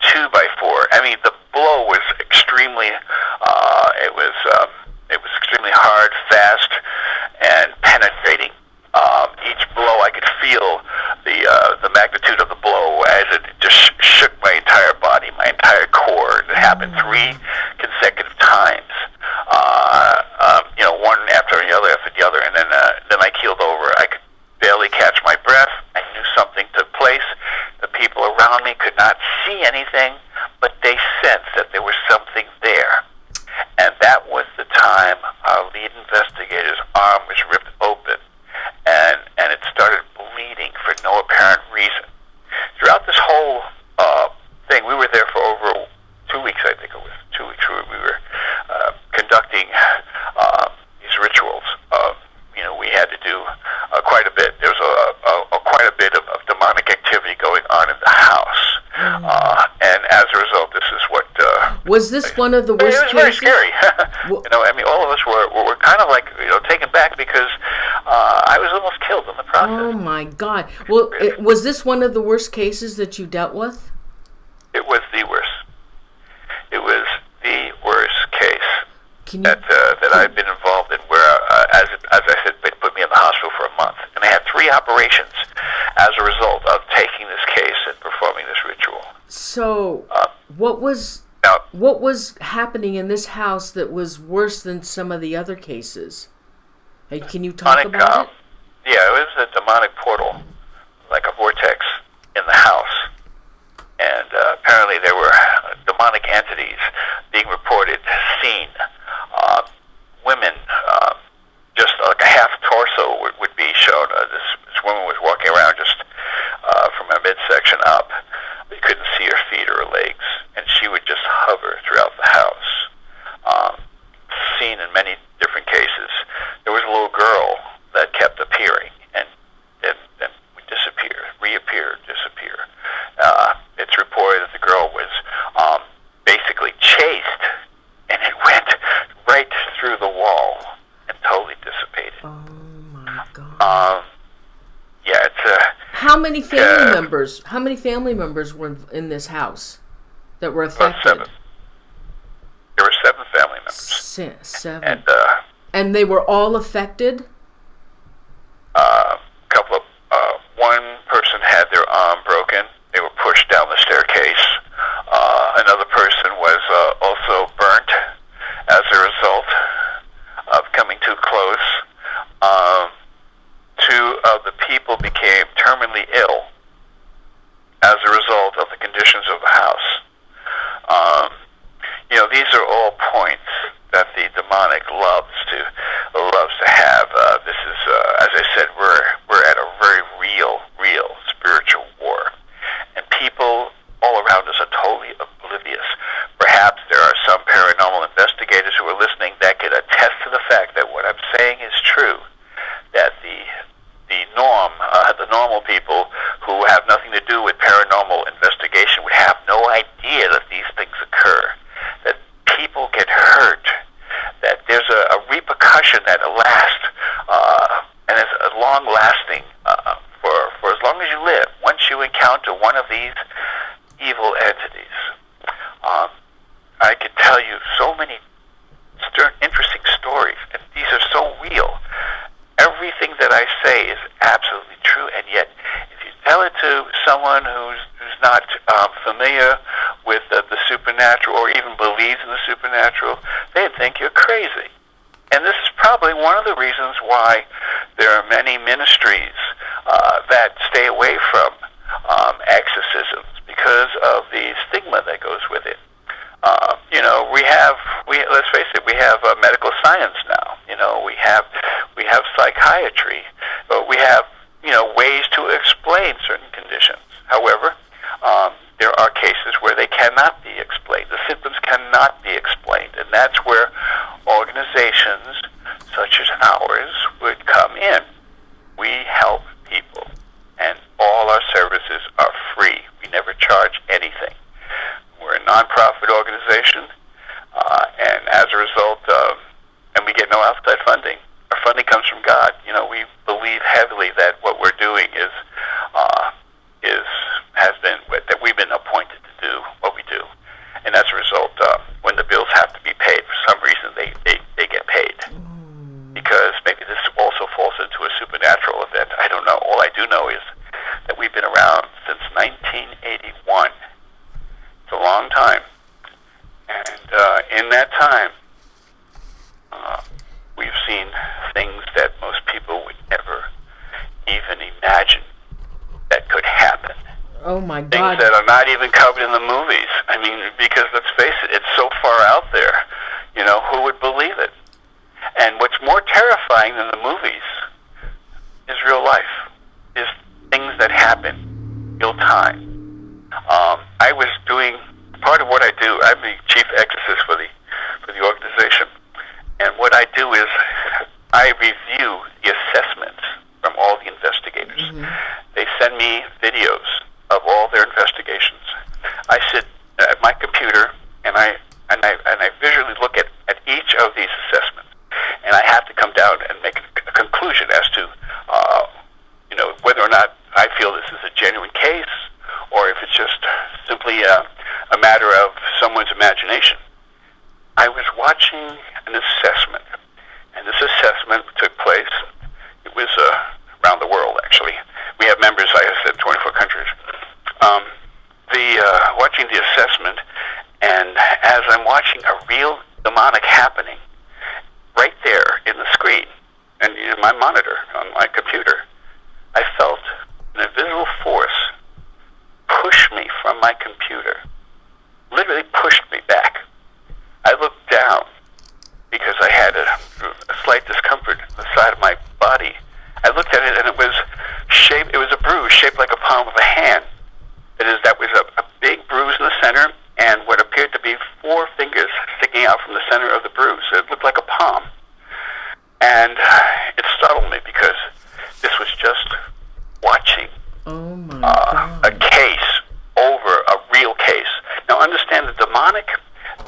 2x4. I mean, the blow was extremely. It was extremely hard, fast, and penetrating. Each blow, I could feel the magnitude of the blow as it just shook my entire body, my entire core. It happened 3 consecutive times. One after the other, and then I keeled over. I could barely catch my breath. I knew something took place. The people around me could not see anything, but they sensed that there was something there. And that was the time our lead investigator's arm was ripped open, and it started bleeding for no apparent reason. Throughout this whole thing, we were there for over 2 weeks, I think it was 2 weeks, we were conducting these rituals. We had to do quite a bit. There was quite a bit of demonic activity going on in the house. And as a result, this is what... was this one of the worst cases? It was very scary. All of us were kind of like, taken back because I was almost killed in the process. Oh, my God. Well, was this one of the worst cases that you dealt with? It was the worst. It was the worst case that I've been involved in, where, as I said, they put me in the hospital for a month. And I had 3 operations as a result of taking this case and performing this ritual. So, what was happening in this house that was worse than some of the other cases? Hey, can you talk about it? Yeah, it was a demonic portal, like a vortex in the house. And apparently there were demonic entities being reported, seen. Women, just like a half torso would be shown. This woman was walking around just from her midsection up. You couldn't see her feet or her legs, and she would just hover throughout the house. Seen in many different cases. There was a little girl that kept appearing and would disappear, reappear, disappear. It's reported that the girl was basically chased, and it went right through the wall and totally dissipated. Oh my God! Yeah, it's How many family members? How many family members were in this house that were affected? 7. There were 7 family members. 7. And they were all affected? One person had their arm broken. They were pushed down the staircase. Another person was also burnt as a result of coming too close. 2 of the people became terminally ill as a result of the conditions of the house. These are all points that the demonic loves to have. This is, as I said, we're at a very real spiritual war, and people all around us are totally oblivious. Perhaps there are some paranormal investigators who are listening that could attest to the fact that what I'm saying is true. That the normal people who have nothing to do with paranormal investigation would have no idea that these things occur. That people get hurt. That there protection that lasts, and is long-lasting for as long as you live. Once you encounter one of these evil entities, I could tell you so many interesting stories, and these are so real. Everything that I say is absolutely true, and yet if you tell it to someone who's not familiar with the supernatural or even believes in the supernatural, they'd think you're crazy. And this is probably one of the reasons why there are many ministries that stay away from exorcisms, because of the stigma that goes with it. Let's face it, we have medical science now. We have psychiatry. We have, ways to explain certain conditions. However, there are cases where they cannot be explained. The symptoms cannot be explained, and that's where organizations such as ours would come in. We help people, and all our services are free. We never charge anything. We're a nonprofit organization, and as a result, and we get no outside funding. Our funding comes from God. We believe heavily that what we're doing that we've been appointed to do what we do, and as a result, when the bills have to be paid, for some reason they get paid, because maybe this also falls into a supernatural event. I don't know. All I do know is that we've been around since 1981. It's a long time, and in that time, we've seen things that most people would never even imagine that could happen. Oh my God. Things that are not even covered in the movies. I mean, because let's face it, it's so far out there. Who would believe it? And what's more terrifying than the movies is real life, is things that happen real time. I was doing part of what I do. I'm the chief exorcist for the organization, and what I do is I review the assessments from all the investigators. Mm-hmm. They send me videos of all their investigations. I sit at my computer and I visually look at each of these assessments, and I have to come down and make a conclusion as to whether or not I feel this is a genuine case, or if it's just simply a matter of someone's imagination. I was watching an assessment, and this assessment took place. It was around the world, actually. We have members, like I said, 24 countries. Watching the assessment, and as I'm watching a real demonic happening right there in the screen and in my monitor on my computer, I felt an invisible force push me from my computer, literally pushed me back. I looked down because I had a slight discomfort on the side of my body. I looked at it, and it was a bruise shaped like a palm of a hand. That was a big bruise in the center, and what appeared to be 4 fingers sticking out from the center of the bruise. It looked like a palm. And it startled me, because this was just watching a case over a real case. Now understand, the demonic,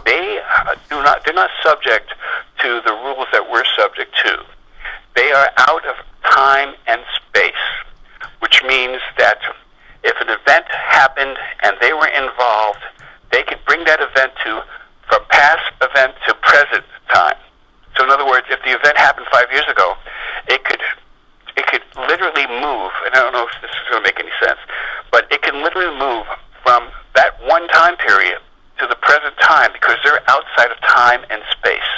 they're not subject to the rules that we're subject to. They are out of time and space, which means that if an event happened and they were involved, they could bring that event from past event to present time. So in other words, if the event happened 5 years ago, it could literally move, and I don't know if this is going to make any sense, but it can literally move from that one time period to the present time, because they're outside of time and space.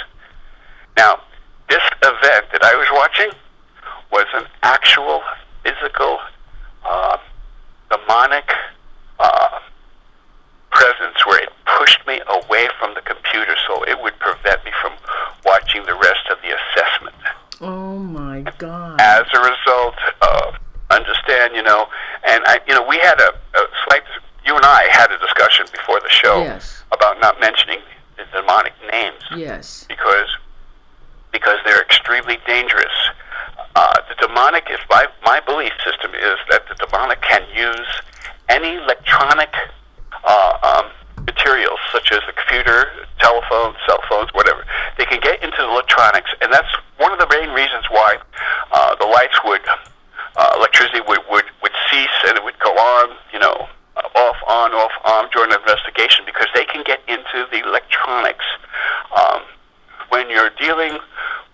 Now, this event that I was watching was an actual physical demonic presence, where it pushed me away from the computer so it would prevent me from watching the rest of the assessment. Oh my God. As a result, understand, and we had a slight, you and I had a discussion before the show. Yes. About not mentioning the demonic names. Yes. Because they're extremely dangerous. The demonic is, my belief system is that the demonic can use any electronic materials, such as a computer, telephone, cell phones, whatever. They can get into the electronics, and that's one of the reasons why the lights would, electricity would cease, and it would go on, off, on during an investigation, because they can get into the electronics. When you're dealing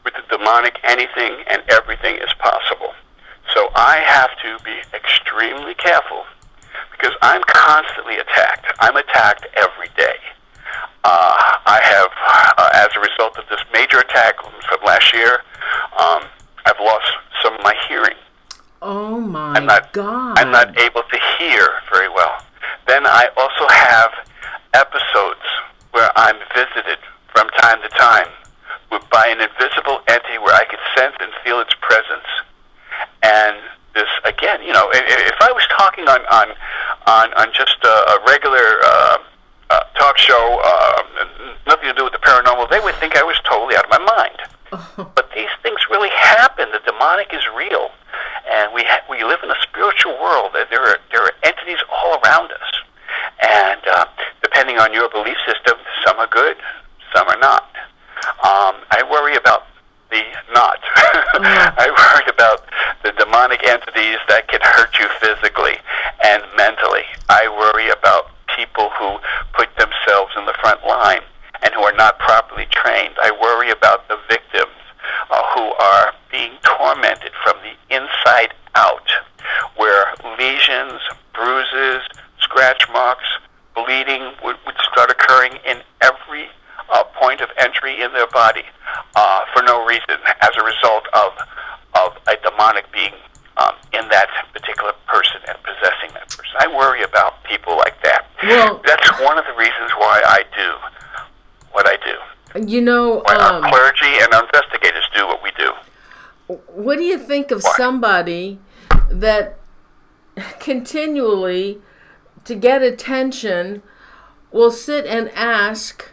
with the demonic, anything and everything is possible. So I have to be extremely careful, because I'm constantly attacked. I'm attacked every day. I have, as a result of this major attack from last year, I've lost some of my hearing. Oh my God. I'm not able to hear very well. Then I also have episodes where I'm visited from time to time by an invisible entity where I can sense and feel its presence. And this, again, if I was talking on just a regular talk show, nothing to do with the paranormal, they would think I was totally out of my mind. But these things really happen. The demonic is real, and we live in a spiritual world. There are entities all around us, and depending on your belief system, some are good, some are not. I worry about the not. I worry about the demonic entities that can hurt you physically and mentally. I worry about people who put themselves in the front line and who are not properly trained. I worry about the victims who are being tormented from the inside out, where lesions, bruises, scratch marks, bleeding would start occurring in every point of entry in their body for no reason, as a result of a demonic being in that particular person and possessing that person. I worry about people like that. Well, that's one of the reasons why I do what I do. Why our clergy and our investigators do what we do. What do you think of somebody that continually, to get attention, will sit and ask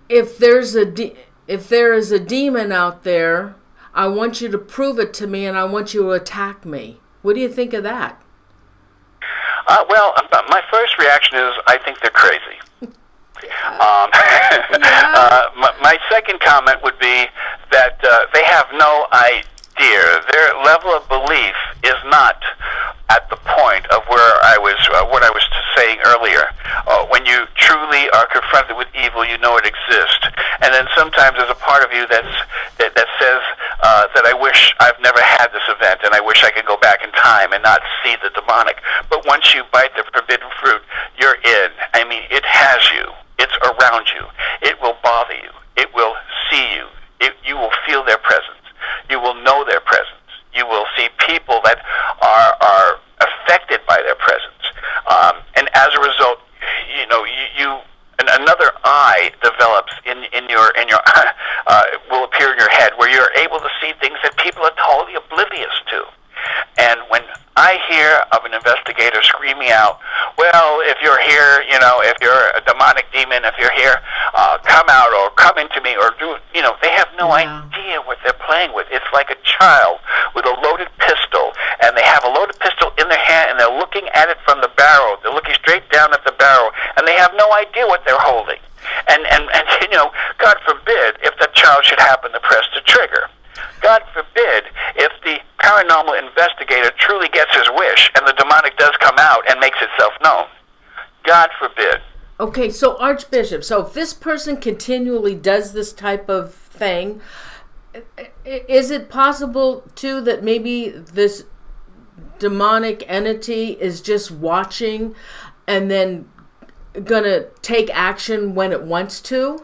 if there is a demon out there, I want you to prove it to me, and I want you to attack me? What do you think of that? Well, my first reaction is I think they're crazy. My second comment would be that they have no idea. Their level of belief is not at the point of where what I was saying earlier. When you truly are confronted with evil, you know it exists, and then sometimes there's a part of you that says that I wish I've never had this event, and I wish I could go back in time and not see the demonic. But once you bite the forbidden fruit, you're in. I mean, it has you. It's around you. It will bother you. It will see you. You will feel their presence. You will know their presence. You will see people that are affected by their presence. And as a result, another eye develops in your will appear in your head, where you're able to see things that people are totally oblivious to. And when I hear of an investigator screaming out, well, if you're here, if you're a demonic demon, if you're here, come out or come into me or do, they have no idea what they're playing with. It's like a child with a loaded pistol, and they have a loaded pistol in their hand, and they're looking at it from the barrel. They're looking straight down at the barrel, and they have no idea what they're holding. And God forbid if that child should happen to press the trigger. God forbid if the paranormal investigator truly gets his wish and the demonic does come out and makes itself known. God forbid. Okay, so Archbishop, so if this person continually does this type of thing, is it possible too that maybe this demonic entity is just watching and then gonna take action when it wants to?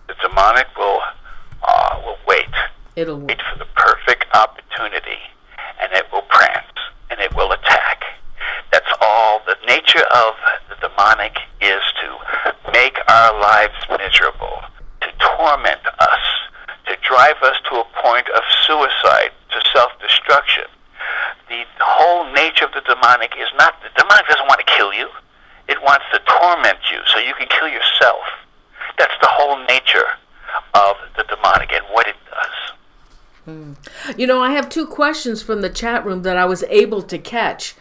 The demonic will wait. It'll wait for the perfect opportunity, and it will prance, and it will attack. That's all. The nature of the demonic is to make our lives miserable, to torment us, to drive us to a point of suicide, to self-destruction. The whole nature of the demonic is not, the demonic doesn't want to kill you. It wants to torment you so you can kill yourself. That's the whole nature of the demonic and what it does. I have two questions from the chat room that I was able to catch.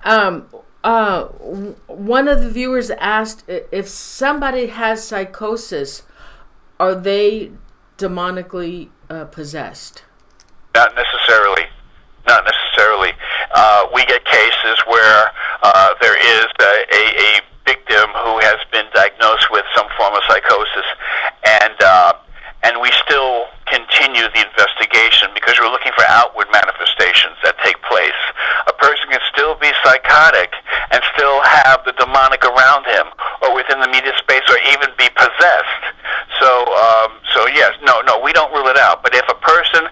One of the viewers asked if somebody has psychosis, are they demonically possessed? Not necessarily. Not necessarily. We get cases where there is a victim who has been diagnosed with some form of psychosis, and we still continue the investigation because we're looking for outward manifestations that take place. A person can still be psychotic and still have the demonic around him or within the immediate space or even be possessed. So yes, no, we don't rule it out. But if a person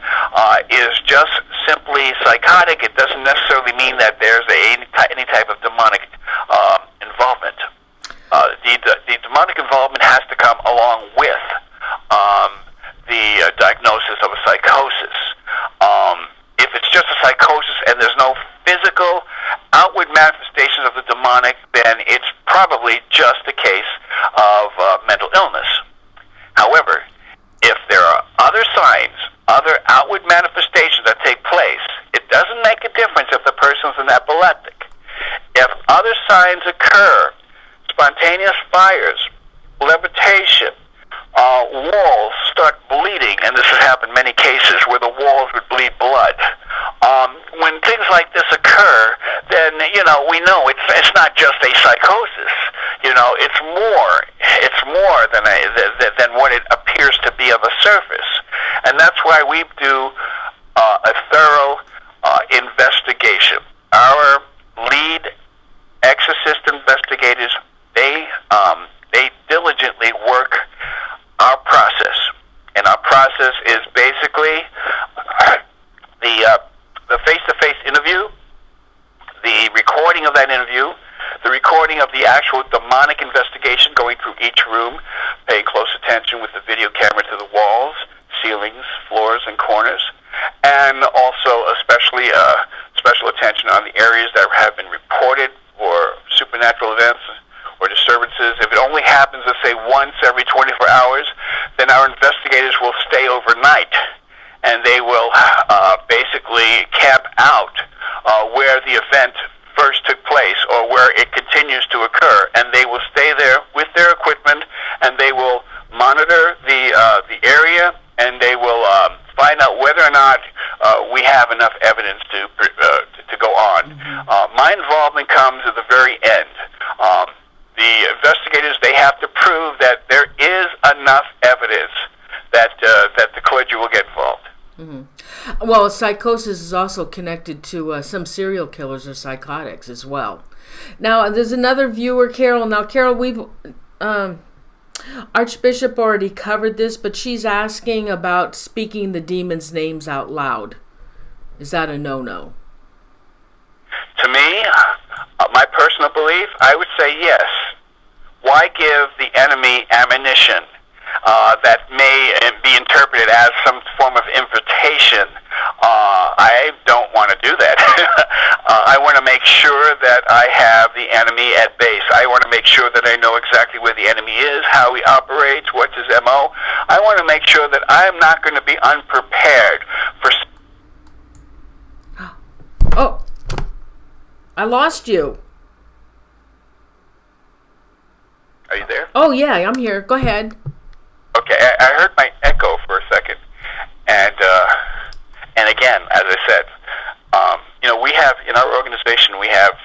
is just simply psychotic, it doesn't necessarily mean that there's any type of demonic involvement. The demonic involvement has to come along with the diagnosis of a psychosis. If it's just a psychosis and there's no physical outward manifestations of the demonic, then it's probably just a case of mental illness. However, if there are other signs, other outward manifestations that take place, it doesn't make a difference if the person's an epileptic. If other signs occur, spontaneous fires, levitation, walls start bleeding, and this has happened in many cases where the walls would bleed blood. When things like this occur, then we know it's not just a psychosis. It's more than what it appears to be of a surface, and that's why we do a thorough investigation. Our lead exorcist investigators, they diligently work our process, and our process is basically the face-to-face interview, the recording of that interview, the recording of the actual demonic investigation, going through each room, paying close attention with the video camera to the walls, ceilings, floors, and corners, and also especially special attention on the areas that have been reported for supernatural events or disturbances. If it only happens, let's say, once every 24 hours, then our investigators will stay overnight, and they will basically camp out where the event first took place or where it continues to occur, and they will stay there with their equipment, and they will monitor the area, and they will find out whether or not we have enough evidence to go on. My involvement comes at the very end. The investigators, they have to prove that there is enough evidence that the clergy will get involved. Mm-hmm. Well, psychosis is also connected to some serial killers or psychotics as well. Now, there's another viewer, Carol. Now, Carol, we've Archbishop already covered this, but she's asking about speaking the demons' names out loud. Is that a no-no? To me, my personal belief, I would say yes. Why give the enemy ammunition that may be interpreted as some form of invitation? I don't want to do that. I want to make sure that I have the enemy at base. I want to make sure that I know exactly where the enemy is, how he operates, what's his MO. I want to make sure that I'm not going to be unprepared for... Oh, I lost you. Are you there? Oh, yeah, I'm here. Go ahead. Okay, I heard my echo for a second, and again, as I said, we have in our organization we have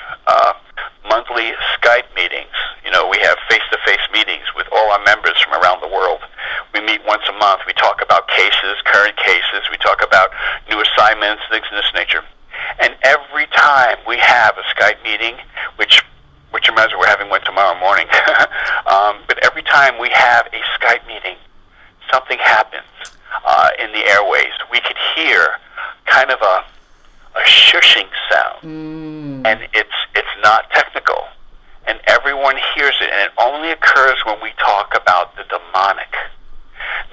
monthly Skype meetings. We have face-to-face meetings with all our members from around the world. We meet once a month. We talk about cases, current cases. We talk about new assignments, things of this nature. And every time we have a Skype meeting, which reminds me we're having one tomorrow morning, but every time we have a Skype meeting, something happens in the airways. We could hear kind of a shushing sound, and it's not technical, and everyone hears it, and it only occurs when we talk about the demonic.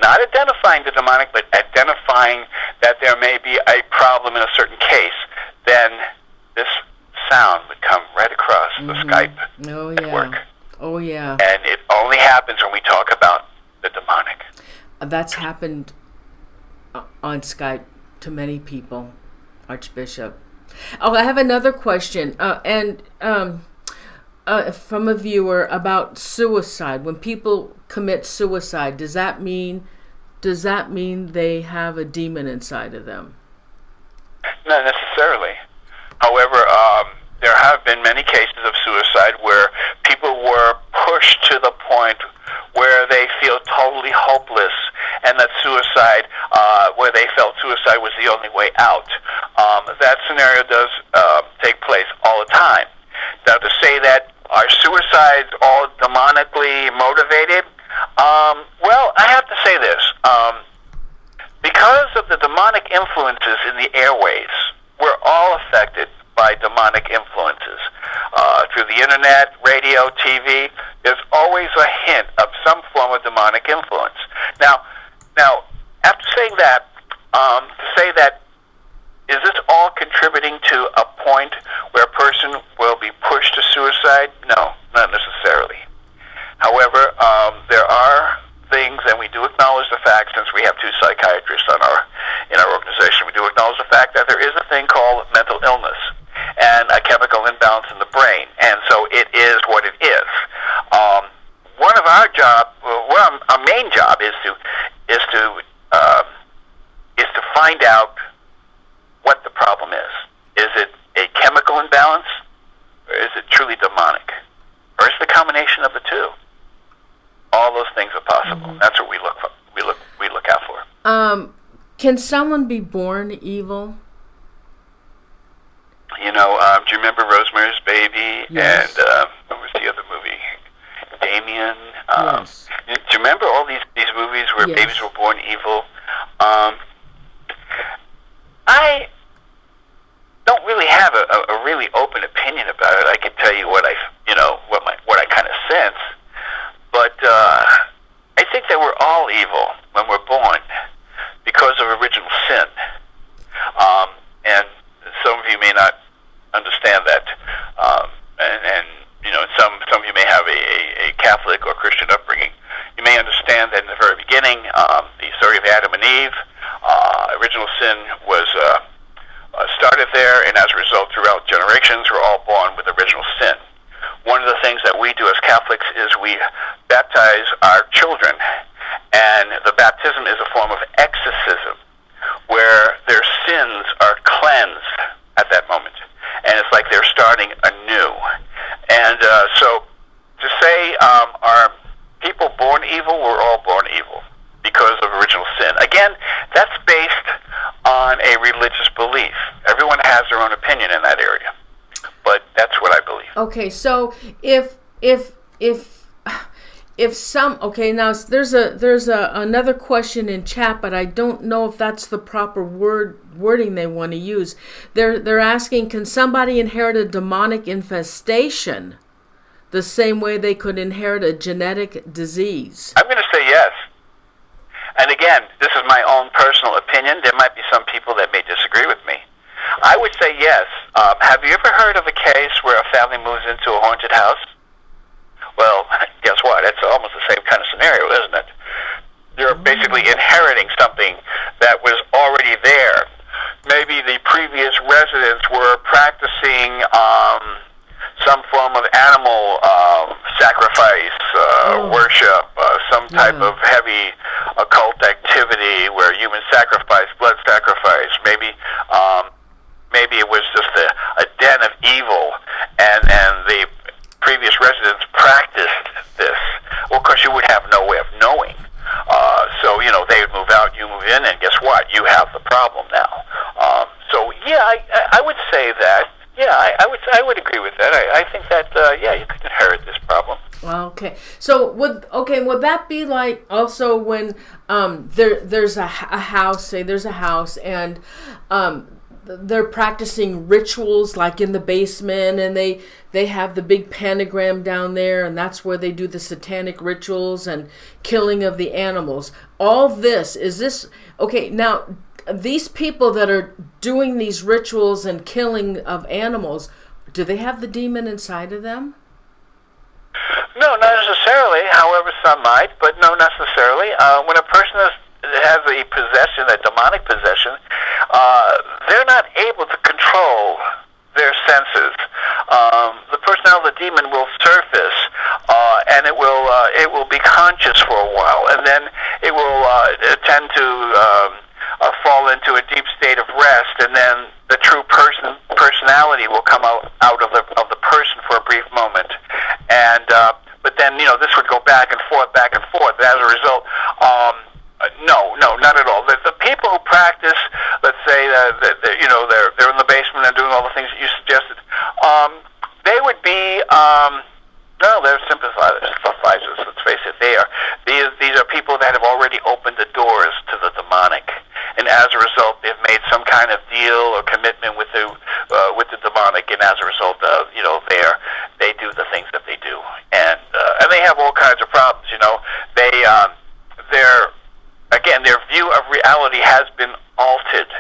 Not identifying the demonic, but identifying that there may be a problem in a certain case, then this sound would come right across the Skype network. Oh, yeah. And it only happens when we talk about the demonic. That's happened on Skype to many people, Archbishop. Oh, I have another question, from a viewer about suicide. When people commit suicide, does that mean does that mean they have a demon inside of them? Not necessarily. However, there have been many cases of suicide where people were pushed to the point where they feel totally hopeless, and that suicide, where they felt suicide was the only way out. That scenario does take place all the time. Now, to say that are suicides all demonically motivated? Well, I have to say this. Because of the demonic influences in the airways, we're all affected by demonic influences. Through the internet, radio, TV, there's always a hint of some form of demonic influence. Now, after saying that, to say that, is this all contributing to a point where a person will be pushed to suicide? No, not necessarily. However, there are things, and we do acknowledge the fact, since we have two psychiatrists in our organization, we do acknowledge the fact that there is a thing called mental illness and a chemical imbalance in the brain, and so it is what it is. One of our main job is to find out what the problem is. Is it a chemical imbalance, or is it truly demonic, or is it the combination of the two? All those things are possible. Mm-hmm. That's what we look for. We look out for. Can someone be born evil? You know, do you remember Rosemary's Baby? Yes. And what was the other movie? Damien. Yes. Do you remember all these movies where Yes. babies were born evil? I don't really have a really open opinion about it. I can tell you what I kind of sense, but I think that we're all evil when we're born because of original sin. And some of you may not understand that, and you know, some of you may have a Catholic or Christian upbringing. You may understand that in the very beginning, the story of Adam and Eve, original sin was started there, and as a result, throughout generations, we're all born with original sin. One of the things that we do as Catholics is we baptize our children, and the baptism is a form of exorcism, where their sins are cleansed at that moment, and it's like they're starting anew. And so to say, are people born evil? We're all born evil because of original sin. Again, that's based on a religious belief. Everyone has their own opinion in that area, but that's what I believe. Okay, so if some, okay, now there's another question in chat, but I don't know if that's the proper wording they want to use. They're asking, can somebody inherit a demonic infestation the same way they could inherit a genetic disease? I'm going to say yes. And again, this is my own personal opinion. There might be some people that may disagree with me. I would say yes. Have you ever heard of a case where a family moves into a haunted house? Well, guess what? It's almost the same kind of scenario, isn't it? You're basically inheriting something that was already there. Maybe the previous residents were practicing some form of animal sacrifice, worship, some type of heavy occult activity where human sacrifice, blood sacrifice. Maybe it was just a den of evil, and the previous residents practiced this. Well, of course, you would have no way of knowing. So, you know, they would move out, you move in, and guess what? You have the problem now. So, yeah, I would say that. Yeah, I would agree with that. I think that, you could inherit this problem. Okay. So would that be like also when there's a house, say there's a house, and they're practicing rituals like in the basement, and they have the big pentagram down there, and that's where they do the satanic rituals and killing of the animals. All this, is this okay? Now, these people that are doing these rituals and killing of animals, do they have the demon inside of them? No, not necessarily. However, some might, but no, not necessarily. When a person has a possession, a demonic possession, they're not able to control their senses. The personality of the demon will surface, and it will be conscious for a while, and then it will will tend to fall into a deep state of rest, and then the true personality will come out of the person for a brief moment, and but then this would go back and forth. As a result, no, not at all. The people who practice, let's say, they're in the basement and doing all the things that you suggested, they would be. No, they're sympathizers. Let's face it, they are. These are people that have already opened the doors to the demonic, and as a result, they've made some kind of deal or commitment with the demonic, and as a result, they do the things that they do, and they have all kinds of problems. Their view of reality has been altered,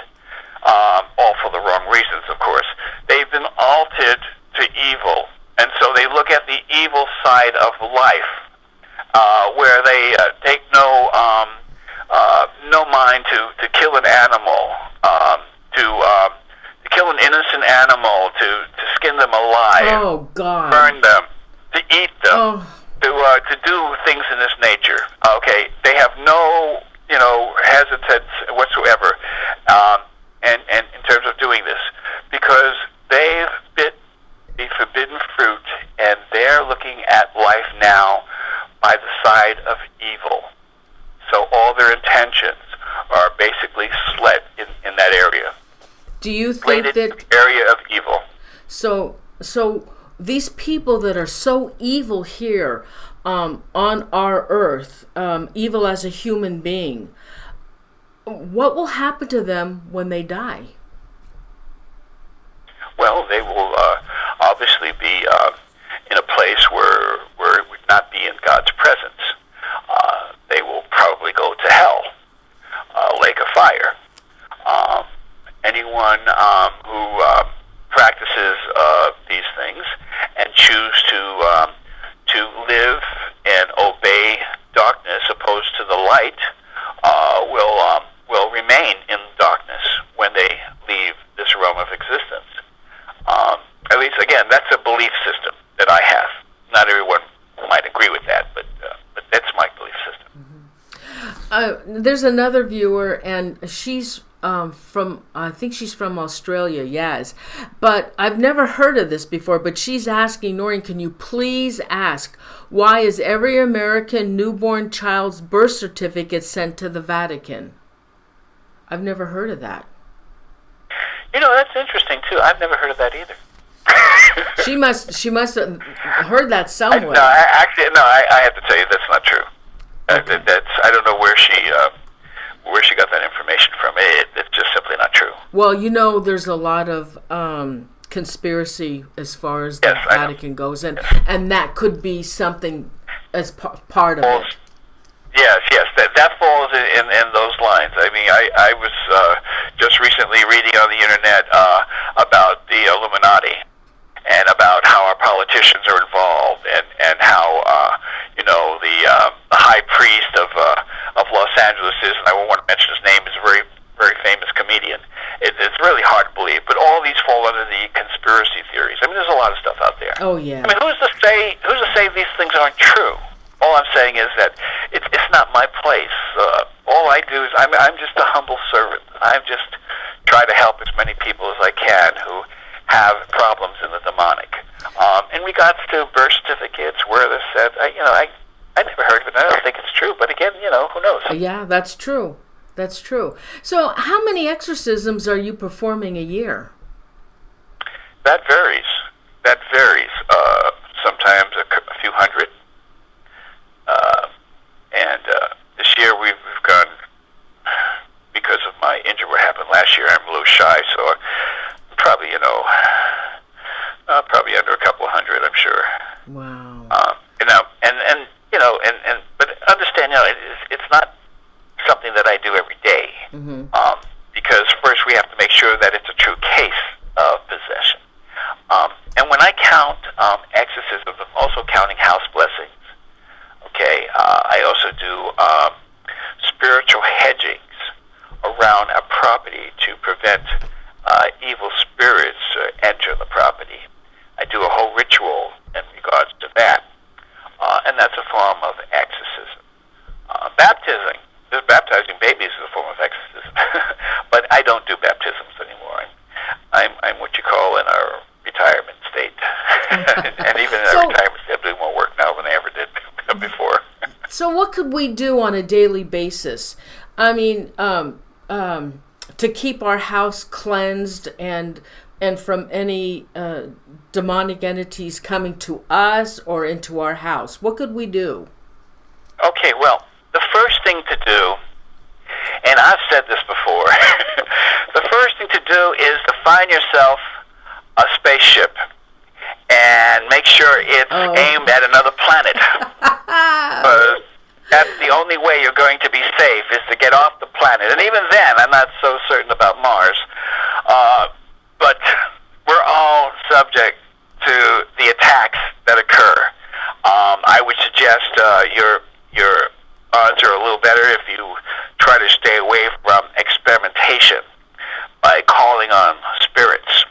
all for the wrong reasons, of course. They've been altered to evil. And so they look at the evil side of life, where they take no mind to kill an animal, to kill an innocent animal, to skin them alive, oh God, burn them, to eat them, to do things in this nature. Okay, they have no hesitance whatsoever, and in terms of doing this, because they've bit the forbidden fruit, and they're looking at life now by the side of evil. So all their intentions are basically sled in that area. Do you think that the area of evil? So these people that are so evil here on our earth, evil as a human being, what will happen to them when they die? Well, they will obviously be in a place where it would not be in God's presence. They will probably go to hell, lake of fire. Anyone who practices these things and choose to live and obey darkness opposed to the light will remain in darkness when they leave this realm of existence. At least, again, that's a belief system that I have. Not everyone might agree with that, but that's my belief system. There's another viewer, and she's I think she's from Australia, yes. But I've never heard of this before, but she's asking, Noreen, can you please ask, why is every American newborn child's birth certificate sent to the Vatican? I've never heard of that. That's interesting, too. I've never heard of that either. She must have heard that somewhere. I have to tell you, that's not true. Okay. I don't know where she got that information from. It's just simply not true. Well, there's a lot of conspiracy as far as the Vatican goes, and that could be something as part of it. Yes, that falls in those lines. I mean, I was just recently reading on the internet about the Illuminati and about how our politicians are involved, and how the high priest of Los Angeles is, and I won't want to mention his name, is a very, very famous comedian. It's really hard to believe, but all these fall under the conspiracy theories. I mean, there's a lot of stuff out there. Oh yeah. I mean, who's to say these things aren't true? All I'm saying is that it's not my place. All I do is I'm just a humble servant. I just try to help as many people as I can who have problems in the demonic. In regards to birth certificates, where they're said, I never heard of it. I don't think it's true. But again, who knows? Yeah, that's true. That's true. So, how many exorcisms are you performing a year? That varies. Sometimes a few hundred. And this year we've gone, because of my injury, what happened last year, I'm a little shy, so probably, probably under a couple hundred, I'm sure. Wow. But understand, it's not something that I do every day. Mm-hmm. Because first we have to make sure that it's a true case of possession. And when I count exorcisms, I'm also counting house blessings. Okay, I also do spiritual hedgings around a property to prevent evil spirits enter the property. I do a whole ritual in regards to that, and that's a form of exorcism. Baptizing, baptizing babies is a form of exorcism. But I don't do baptisms anymore. I'm what you call in our retirement state. And even in our retirement state, I'm doing more work now than I ever did before. So what could we do on a daily basis? I mean, to keep our house cleansed and from any demonic entities coming to us or into our house. What could we do? Okay, well, the first thing to do, and I've said this before, the first thing to do is to find yourself a spaceship and make sure it's aimed at another planet. That's the only way you're going to be safe, is to get off the planet. And even then, I'm not so certain about Mars. But we're all subject to the attacks that occur. I would suggest your odds are a little better if you try to stay away from experimentation by calling on spirits,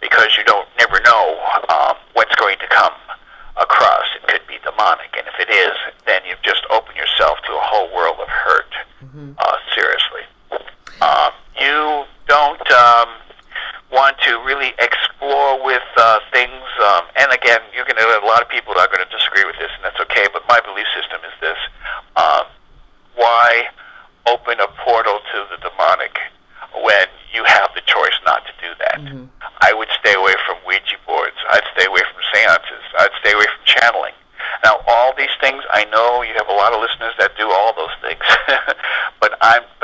because you don't never know what's going to come across. It could be demonic, and if it is, then you've just opened yourself to a whole world of hurt. Seriously, you don't want to really explore with things, and again, you're going to have a lot of people that are going to disagree with this, and that's okay, but my belief system is this. Why open a portal to the demonic when you have the choice not to do that? I would stay away from Ouija boards. I'd stay away from seances. I'd stay away from channeling. Now, all these things, I know you have a lot of listeners that do all those things, but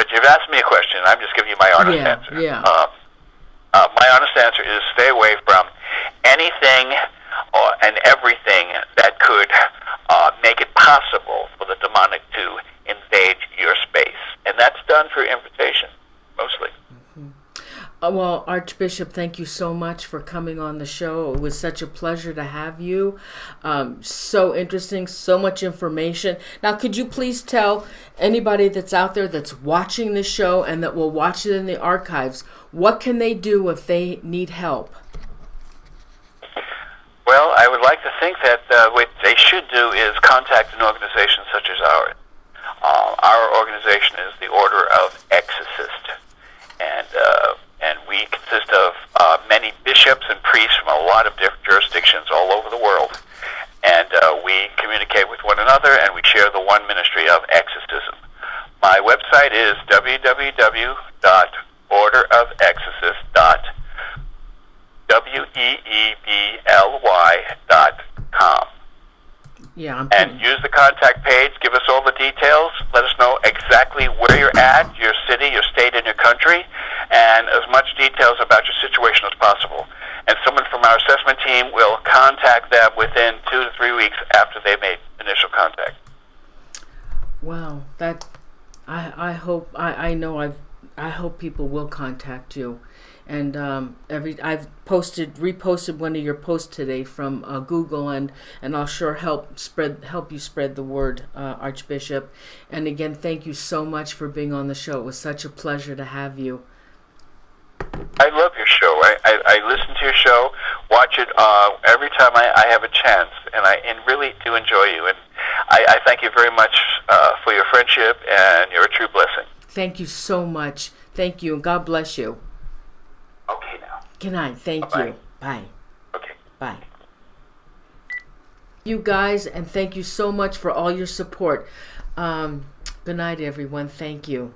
you've asked me a question, I'm just giving you my honest answer. My honest answer is stay away from anything and everything that could make it possible for the demonic to invade your space. And that's done through invitation, mostly. Well, Archbishop, thank you so much for coming on the show. It was such a pleasure to have you. So interesting, so much information. Now, could you please tell anybody that's out there that's watching this show and that will watch it in the archives, what can they do if they need help? Well, I would like to think that what they should do is contact an organization such as ours. Our organization is the Order of Exorcists, and we consist of many bishops and priests from a lot of different jurisdictions all over the world. And we communicate with one another, and we share the one ministry of exorcism. My website is www.orderofexorcists.weebly.com. And use the contact page, give us all the details, let us know exactly where you're at, your city, your state, and your country, and as much details about your situation as possible. And someone from our assessment team will contact them within 2 to 3 weeks after they made initial contact. Wow, I hope people will contact you. And I've reposted one of your posts today from Google, and I'll sure help you spread the word, Archbishop. And again, thank you so much for being on the show. It was such a pleasure to have you. I love your show. I listen to your show, watch it every time I have a chance, and really do enjoy you. And I thank you very much for your friendship, and you're a true blessing. Thank you so much. Thank you, and God bless you. Okay, now. Good night. Thank you. Bye. Okay. Bye. You guys, and thank you so much for all your support. Good night, everyone. Thank you.